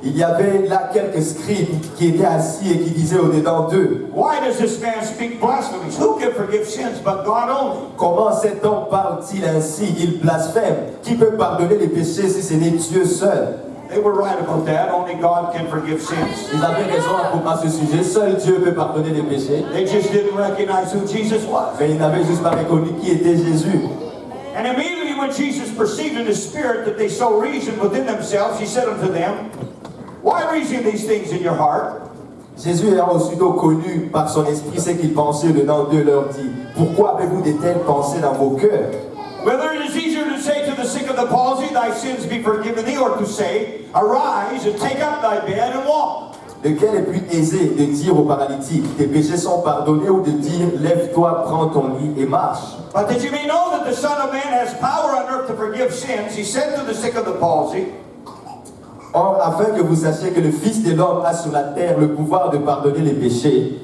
Il y avait là quelques scribes qui étaient assis et qui disaient au-dedans d'eux, Why does this man speak blasphemies? Who can forgive sins but God only? comment cet homme parle-t-il ainsi? Il blasphème. Qui peut pardonner les péchés si ce n'est Dieu seul? They were right about that. Only God can forgive sins. Ils avaient raison à ce sujet. Seul Dieu peut pardonner les péchés. They just didn't recognize who Jesus was. Mais ils n'avaient juste pas reconnu qui était Jésus. And immediately when Jesus perceived in his spirit that they so reasoned within themselves, he said unto them, Why reason these things in your heart? Jésus ayant aussitôt connu par son esprit ce qu'ils pensaient dedans d'eux, leur dit, pourquoi avez-vous de telles pensées dans vos cœurs? Whether it is easier to say to the sick of the palsy, Thy sins be forgiven thee, or to say, Arise and take up thy bed and walk. Lequel est plus aisé de dire au paralytique, tes péchés sont pardonnés, ou de dire, lève-toi, prends ton lit et marche? But that you may know that the Son of Man has power on earth to forgive sins, he said to the sick of the palsy, Or, afin que vous sachiez que le Fils de l'homme a sur la terre le pouvoir de pardonner les péchés,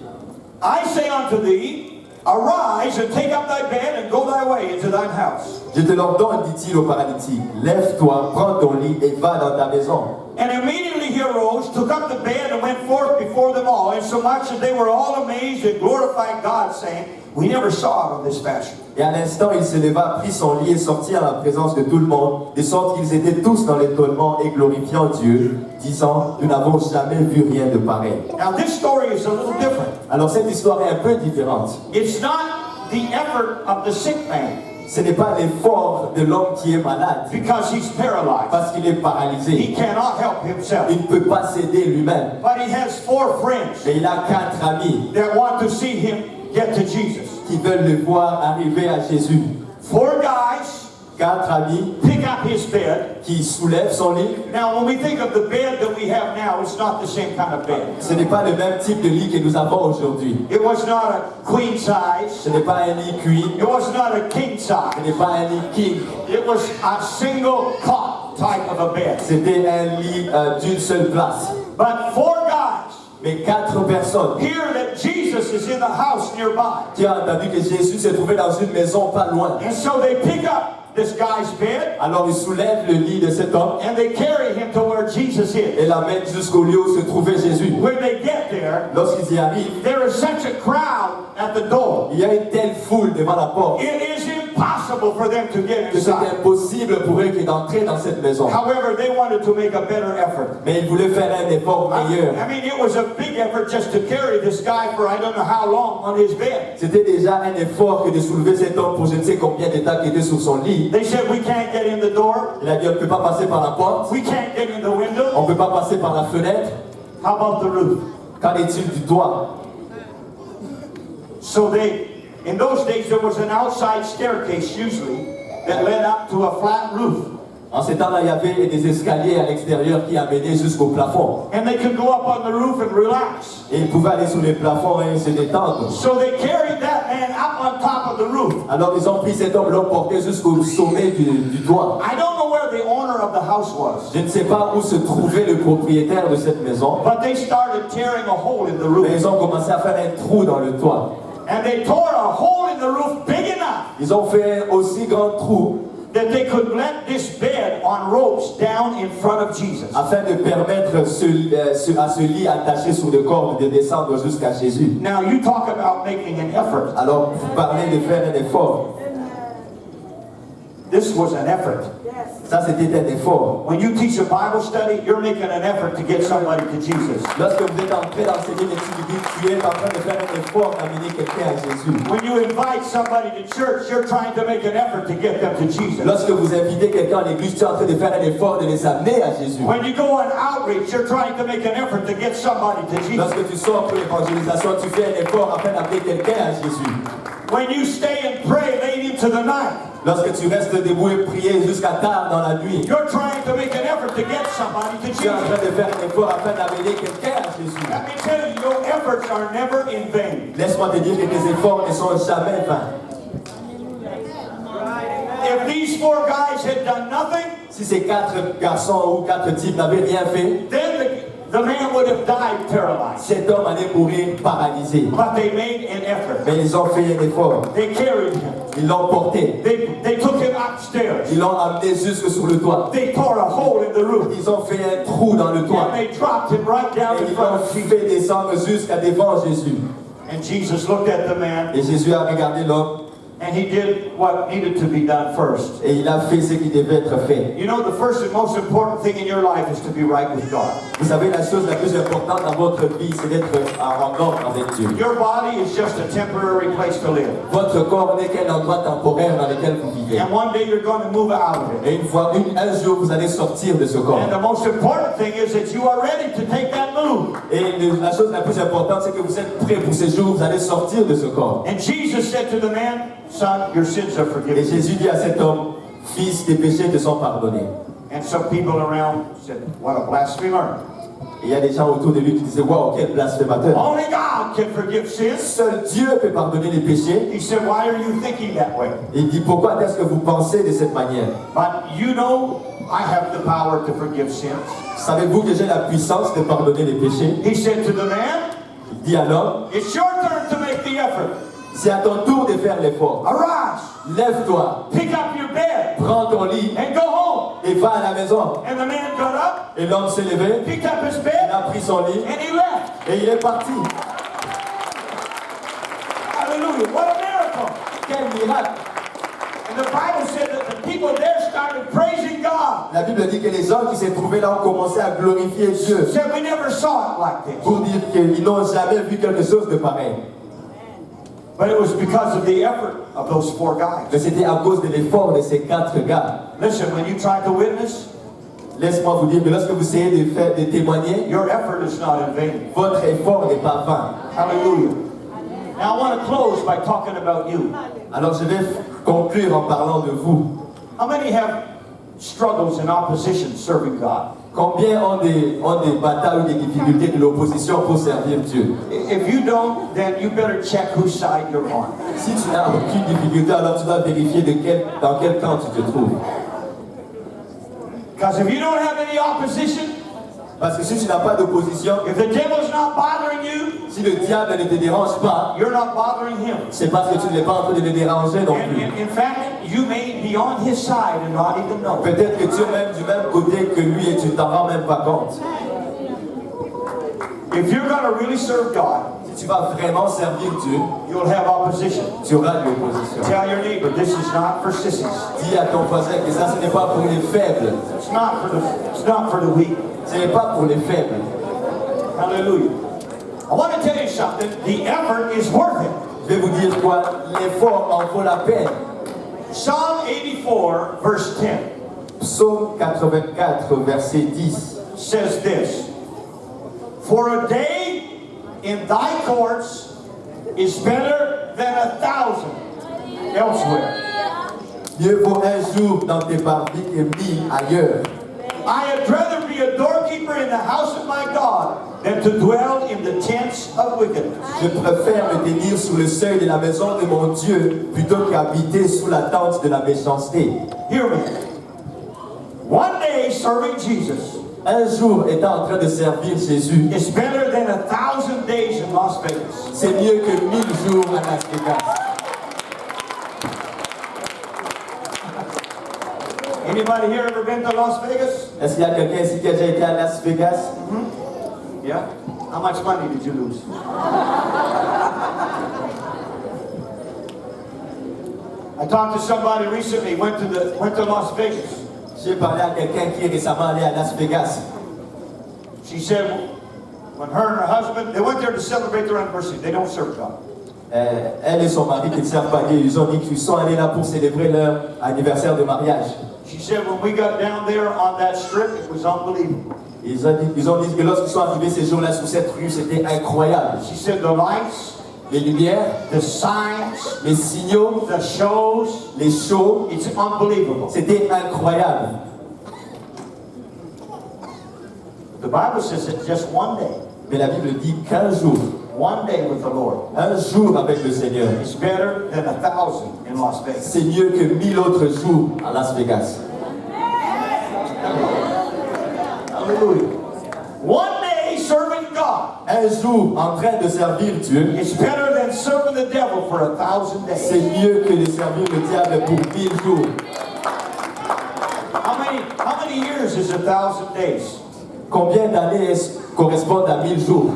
I say unto thee, Arise and take up thy bed and go thy way into thine house. je te l'ordonne, dit-il au paralytique, lève-toi, prends ton lit et va dans ta maison. And immediately he arose, took up the bed, and went forth before them all, insomuch that they were all amazed and glorified God, saying, We never saw it on this fashion. Et à l'instant, il se leva, prit son lit et sortit à la présence de tout le monde, de sorte qu'ils étaient tous dans l'étonnement et glorifiant Dieu, disant, nous n'avons jamais vu rien de pareil. Now this story is a little different. Alors cette histoire est un peu différente. It's not the effort of the sick man, Ce n'est pas l'effort de l'homme qui est malade, because he's paralyzed. parce qu'il est He paralysé. cannot help himself. Il ne peut pas s'aider lui-même. But he has 4 friends Mais il a 4 amis that want to see him get to Jesus. qui veulent le voir arriver à Jésus. 4 guys 4 amis pick up his bed. qui soulèvent son lit. Now, when we think of the bed that we have now, it's not the same kind of bed. Ce n'est pas le même type de lit que nous avons aujourd'hui. It was not a queen size. Ce n'est pas un lit queen. It was not a king Ce size. n'est pas un lit king. It was a single cot type of a bed. C'était un lit d'une seule place. But 4 guys Mais 4 personnes hear that Jesus is in the house nearby. qui ont entendu que Jésus se trouvait dans une maison pas loin. And so they pick up this guy's bed Alors ils soulèvent le lit de cet homme and they carry him to where Jesus et is. l'amènent jusqu'au lieu où se trouvait Jésus. When they get there, Lorsqu'ils y arrivent, there is such a crowd at the door. il y a une telle foule devant la porte It is impossible for them to get que c'est inside. impossible pour eux d'entrer dans cette maison. However, they wanted to make a better effort. Mais ils voulaient faire un effort meilleur. I mean, it was a big effort just to carry this guy for I don't know how long on his bed. C'était déjà un effort que de soulever cet homme pour je ne sais combien de temps qu'il était sur son lit. They said, we can't get in the door. Il a dit on ne peut pas passer par la porte, We can't get in the window. on ne peut pas passer par la fenêtre. How about the roof? Qu'en est-il du toit? So in those days, there was an outside staircase usually that led up to a flat roof. En ces temps-là, il y avait des escaliers à l'extérieur qui amenaient jusqu'au plafond. And they could go up on the roof and relax. Et ils pouvaient aller sur les plafonds et se détendre. So they carried that man up on top of the roof. Alors ils ont pris cet homme, l'ont porté jusqu'au sommet du toit. I don't know where the owner owner of the house was. Je ne sais pas où se trouvait le propriétaire de cette maison, But they started tearing a hole in the roof. mais ils ont commencé à faire un trou dans le toit. And they tore a hole in the roof big enough Ils ont fait un aussi grand trou that they could let this bed on ropes down in front of Jesus. afin de permettre à ce lit attaché sur le corps de descendre jusqu'à Jésus. Now you talk about making an effort. Alors, vous parlez de faire un effort. This was an effort. Ça, c'était un effort. When you teach a Bible study, you're making an effort to get somebody to Jesus. Lorsque vous êtes en train d'enseigner l'étude biblique, tu es en train de faire un effort d'amener quelqu'un à Jésus. When you invite somebody to church, you're trying to make an effort to get them to Jesus. Lorsque vous invitez quelqu'un à l'église, tu es en train de faire un effort de les amener à Jésus. When you go on outreach, you're trying to make an effort to get somebody to Jesus. Lorsque tu sors pour l'évangélisation, tu fais un effort afin d'amener quelqu'un à Jésus. When you stay and pray late into the night, Lorsque tu restes debout et prier jusqu'à tard dans la nuit, you're trying to make an effort to get somebody to tu es en train Jesus. de faire un effort afin d'amener quelqu'un à Jésus. Let me tell you, your efforts are never in vain. Laisse-moi te dire que tes efforts ne sont jamais vains. If these four guys had done nothing, Si ces 4 garçons ou 4 types n'avaient rien fait, then the man would have died paralyzed. cet homme allait mourir paralysé. But they made an effort. Mais ils ont fait un effort. They carried him. Ils l'ont porté. They took him upstairs. Ils l'ont amené jusque sur le toit. They tore a hole in the roof. Ils ont fait un trou dans le toit. And they dropped him right down Et in ils front l'ont of Jesus. fait descendre jusqu'à devant Jésus. And Jesus looked at the man Et Jésus a regardé l'homme and he did what needed to be done first. et il a fait ce qui devait être fait. You know, the first and most important thing in your life is to be right with God. Vous savez, la chose la plus importante dans votre vie, c'est d'être en ordre avec Dieu. Your body is just a temporary place to live. Votre corps n'est qu'un endroit temporaire dans lequel vous vivez. And one day you're going to move out of it. Et un jour, vous allez sortir de ce corps. And the most important thing is that you are ready to take that move. Et la chose la plus importante, c'est que vous êtes prêts pour ces jours, vous allez sortir de ce corps. And Jesus said to the man, son, your sins are Et forgiven. Jésus dit à cet homme, fils, tes péchés te sont pardonnés. And some people around said, what a blasphemer. Et il y a des gens autour de lui qui disaient, waouh, quel blasphémateur. Only God can forgive sins. Seul Dieu peut pardonner les péchés. He said, why are you thinking that way? Et il dit, pourquoi est-ce que vous pensez de cette manière? But you know, I have the power to forgive sins. Savez-vous que j'ai la puissance de pardonner les péchés? He said to the man, Il dit à l'homme, it's your turn to make the effort. c'est à ton tour de faire l'effort. Arise, Lève-toi, pick up your bed, prends ton lit and go home. et va à la maison. And the man got up, Et l'homme s'est levé, picked up his il bed, a pris son lit and he left. et il est parti. Hallelujah. What a miracle. Quel miracle! And the Bible said that the people there started praising God. La Bible dit que les gens qui s'est trouvés là ont commencé à glorifier Dieu Said we never saw it like this. pour dire qu'ils n'ont jamais vu quelque chose de pareil. But it was because of the effort of those four guys. Mais c'était à cause de l'effort de ces 4 gars. Listen, when you try to witness, Laisse-moi vous dire que lorsque vous essayez de témoigner, your effort is not in vain. votre effort n'est pas vain. Hallelujah. Now I want to close by talking about you. Alors je vais conclure en parlant de vous. How many have struggles and opposition serving God? Combien ont des batailles ou des difficultés de l'opposition pour servir Dieu? If you don't, then you better check whose side you're on. Si tu n'as aucune difficulté, alors tu dois vérifier dans quel camp tu te trouves. Because if you don't have any opposition, Parce que si tu n'as pas d'opposition, if the devil's not bothering you, si le diable ne te dérange pas, you're not bothering him. c'est parce que tu n'es pas en train de le déranger non And plus. in fact, you may be on his side and not even know. Peut-être que tu es même du même côté que lui et tu ne t'en rends même pas compte. If you're going to really serve God, Si tu vas vraiment servir Dieu, you'll have opposition. tu auras de l'opposition. Tell your neighbor, this is not for sissies. Dis à ton voisin que ça, ce n'est pas pour les faibles. It's not for the weak. Ce n'est pas pour les faibles. Hallelujah. I want to tell you something. The effort is worth it. Je vais vous dire quoi? L'effort en vaut la peine. Psalm 84, verse 10 Psaume 84, verset 10. says this. For a day in thy courts is better than 1,000 elsewhere. Mieux vaut un jour dans tes parvis que 1000 ailleurs. I had rather be a doorkeeper in the house of my God than to dwell in the tents of wickedness. Je préfère me tenir sous le seuil de la maison de mon Dieu plutôt qu'habiter sous la tente de la méchanceté. Hear me. One day serving Jesus Un jour étant en train de servir Jésus, is better than 1,000 days in Las Vegas. c'est mieux que 1000 jours à Las Vegas. Anybody here ever been to Las Vegas? Est-ce qu'il y a quelqu'un ici qui a déjà été à Las Vegas? Yeah. How much money did you lose? I talked to somebody recently, went to Las Vegas. J'ai parlé à quelqu'un qui est récemment allé à Las Vegas. She said when her and her husband, they went there to celebrate their anniversary. They don't serve God. Elle et son mari qui ne servent pas Dieu, ils ont dit qu'ils sont allés là pour célébrer leur anniversaire de mariage. She said when we got down there on that strip, it was unbelievable. Ils ont dit que lorsqu'ils sont arrivés ces jours-là sur cette rue, c'était incroyable. She said the lights, Les lumières, the signs, les signaux, the shows, les shows, it's unbelievable. c'était incroyable. The Bible says that just one day, Mais la Bible dit qu'un jour, one day with the Lord un jour avec le Seigneur, is better than 1,000 in Las Vegas. c'est mieux que 1000 autres jours à Las Vegas. Hallelujah. One day serving God Un jour en train de servir Dieu, is better than serving the devil for 1,000 c'est days. mieux que de servir le diable pour 1000 jours. How many years is 1,000 days? Combien d'années correspondent à 1000 jours?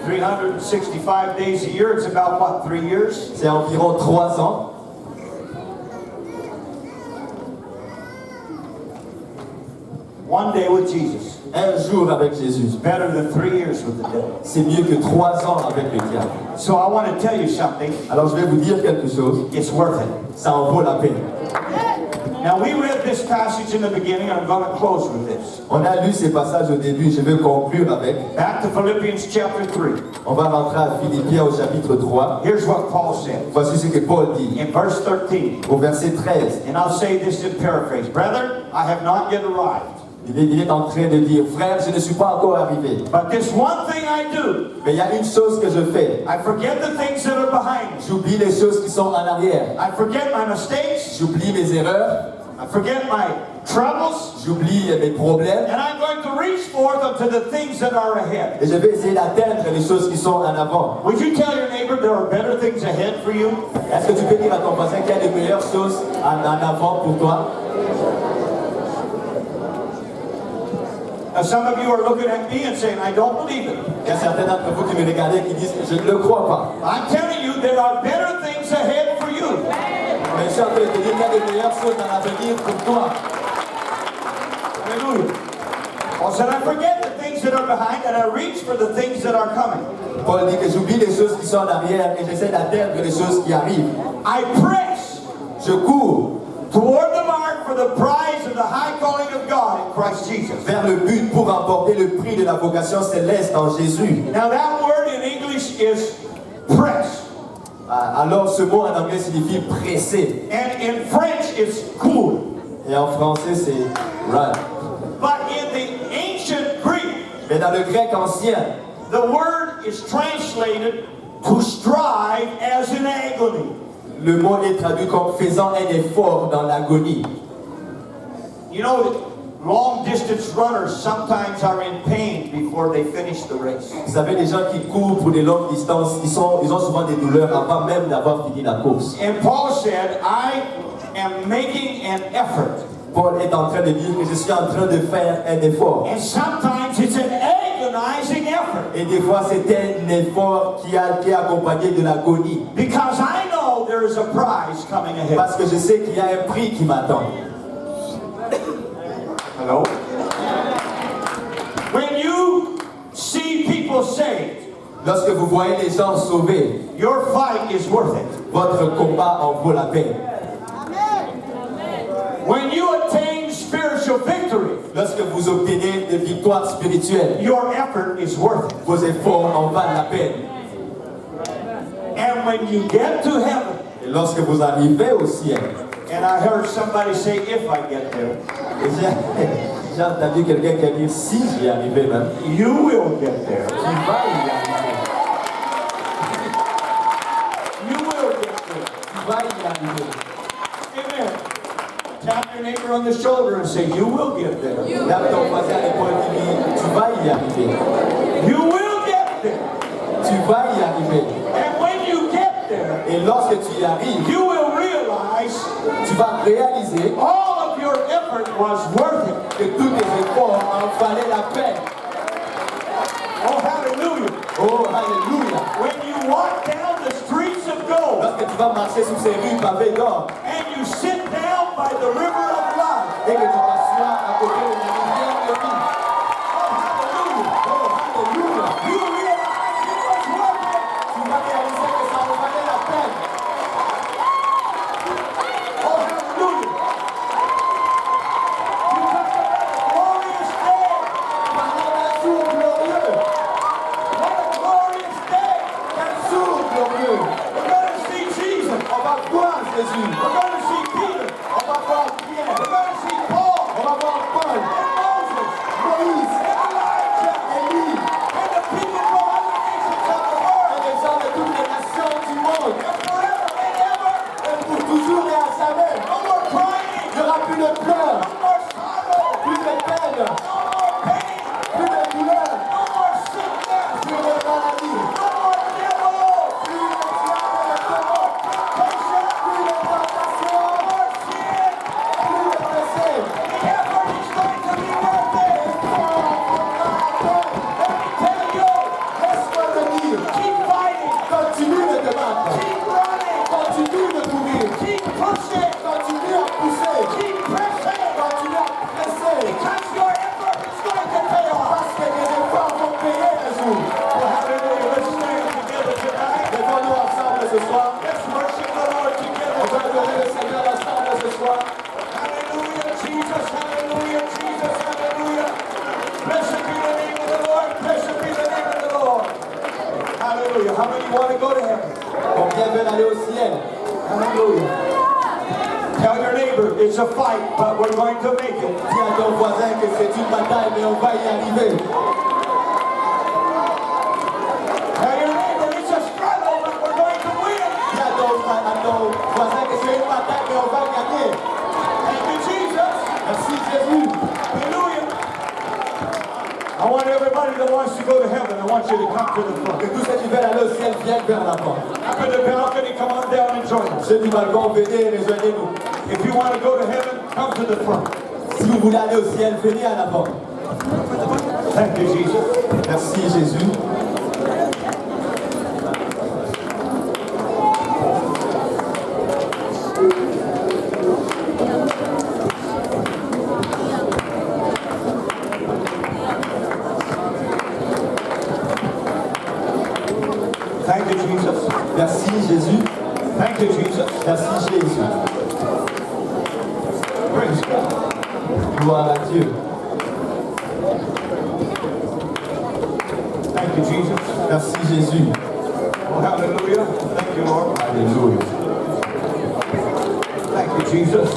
365 days a year. It's about what, 3 years? C'est environ 3 ans. One day with Jesus Un jour avec Jésus, is better than 3 years with the devil. c'est mieux que 3 ans avec le diable. So I want to tell you something. Alors je vais vous dire quelque chose, It's worth it. ça en vaut la peine. Now we read this passage in the beginning, and I'm going to close with this. On a lu ces passages au début, je vais conclure avec. Back to Philippians chapter 3. On va rentrer à Philippiens au chapitre 3. Here's what Paul said Voici ce que Paul dit in verse 13. au verset 13. And I'll say this in paraphrase. Brethren, I have not yet arrived. Il est en train de dire, frère, je ne suis pas encore arrivé. But this one thing I do, Mais il y a une chose que je fais. I forget the things that are behind me. J'oublie les choses qui sont en arrière. I forget my mistakes. J'oublie mes erreurs. I forget my troubles. J'oublie mes problèmes. And I'm going to reach forth unto the things that are ahead. Et je vais essayer d'atteindre les choses qui sont en avant. Would you tell your neighbor there are better things ahead for you? Est-ce que tu peux dire à ton voisin qu'il y a de meilleures choses en avant pour toi? Now some of you are looking at me and saying, I don't believe it. Il y a certains d'entre vous qui me regardent et qui disent que je ne le crois pas. I'm telling you, there are better things ahead for you. Mais je suis en train de te dire qu'il y a de meilleures choses en avenir pour toi. Hallelujah. Paul said, I forget the things that are behind and I reach for the things that are coming. Paul dit que j'oublie les choses qui sont en arrière et j'essaie d'atteindre les choses qui arrivent. I press Je cours toward the mark for the prize of the high calling of God in Christ Jesus. vers le but pour remporter le prix de la vocation céleste en Jésus. Now that word in English is press. Alors ce mot en anglais signifie presser. And in French it's cool. Et en français c'est run. But in the ancient Greek, Mais dans le grec ancien, the word is translated to strive as in agony. le mot est traduit comme faisant un effort dans l'agonie. You know, long distance runners sometimes are in pain before they finish the race. Vous savez, les gens qui courent pour des longues distances, ils ont souvent des douleurs avant même d'avoir fini la course. And Paul said, I am making an effort. Paul est en train de dire que je suis en train de faire un effort. And sometimes it's an agonizing effort. Et des fois, c'est un effort qui est accompagné de l'agonie. Because I know there is a prize coming ahead. Parce que je sais qu'il y a un prix qui m'attend. Hello? When you see people saved, Lorsque vous voyez les gens sauvés, your fight is worth it. votre combat en vaut la peine. When you attain spiritual victory, Lorsque vous obtenez des victoires spirituelles, your effort is worth it. vos efforts en valent la peine. And when you get to heaven, Et lorsque vous arrivez au ciel, and I heard somebody say, if I get there, et j'ai entendu quelqu'un qui a dit si j'y arrivais même, you will get there. tu vas y arriver. You will get there. Tu vas y arriver. Amen. Tap your your neighbor on the shoulder and say, you will get there. Tape ton voisin à l'épaule qui dit, tu vas y arriver. You will get there. Tu vas y arriver. And when you get there, Et lorsque tu y arrives, you will realize tu vas réaliser all of your effort was worth it. que tous tes efforts en valaient la peine. Oh, hallelujah. Oh, alléluia. When you walk down the streets of gold Lorsque tu vas marcher sur ces rues pavées d'or and you sit down by the river of life, et que tu t'assois à côté de la rivière de vie. oh, hallelujah. Oh, alléluia. You realize it was worth it. Tu vas réaliser que ça en valait la peine. Oh, hallelujah. You talk about a glorious day. Pendant un jour glorieux. What a glorious day. Quel jour glorieux. We're going to see Jesus. On va voir Jésus. We're going to see Peter. On va voir Pierre. We're going to see Paul On va voir Paul, and Moses Moïse, and Elijah Élie and the people from other nations of the world. et les gens de toutes les nations du monde. And forever and ever. Et pour toujours et à jamais. No more crying. Il n'y aura plus de pleurs, No more sorrow. plus de peine, No more pain. plus de douleur, No more sickness. plus de maladie, No more devil. plus de diable et de démons, Temptation. plus de tentation, No more sin. plus de péché. The effort is going to be worth it. Let me tell you, Laisse-moi te dire, keep fighting. continue de te battre, Keep running. continue de courir, Keep pushing. continue à pousser, Keep pressing. continue à presser, Because your effort is going to pay off. parce que les efforts vont payer un jour. Oh, hallelujah. Let's stand together tonight. Levons-nous ensemble ce soir. Let's worship the Lord together. On va adorer le Seigneur ensemble ce soir. Hallelujah, Jesus. Hallelujah, Jesus. Hallelujah. Blessed be the name of the Lord. Blessed be the name of the Lord. Hallelujah. How many want to go to heaven? Combien veulent aller au ciel? Hallelujah. Tell your neighbor it's a fight, but we're going to make it. Dis à ton voisin que c'est une bataille, mais on va y arriver. Tell your neighbor it's a struggle, but we're going to win. Dis à ton voisin que c'est une bataille, mais on va gagner. Thank you, Jesus. Merci Jésus. Hallelujah. I want everybody that wants to go to heaven, I want you to come to the front. Que tous ceux qui veulent aller au ciel viennent vers la porte. Up in the balcony, come on down and join us. Ceux du balcon, venez et rejoignez-nous. If you want to go to heaven, come to the front. Si vous voulez aller au ciel, venez à la porte. Thank you, Jesus. Merci Jésus. Thank you, Jesus. Merci Jésus. Thank you, Jesus. Merci Jésus. Praise God. Gloire à Dieu. Thank you, Jesus. Merci Jésus. Oh, hallelujah. Thank you, Lord. Alléluia. Thank you, Jesus.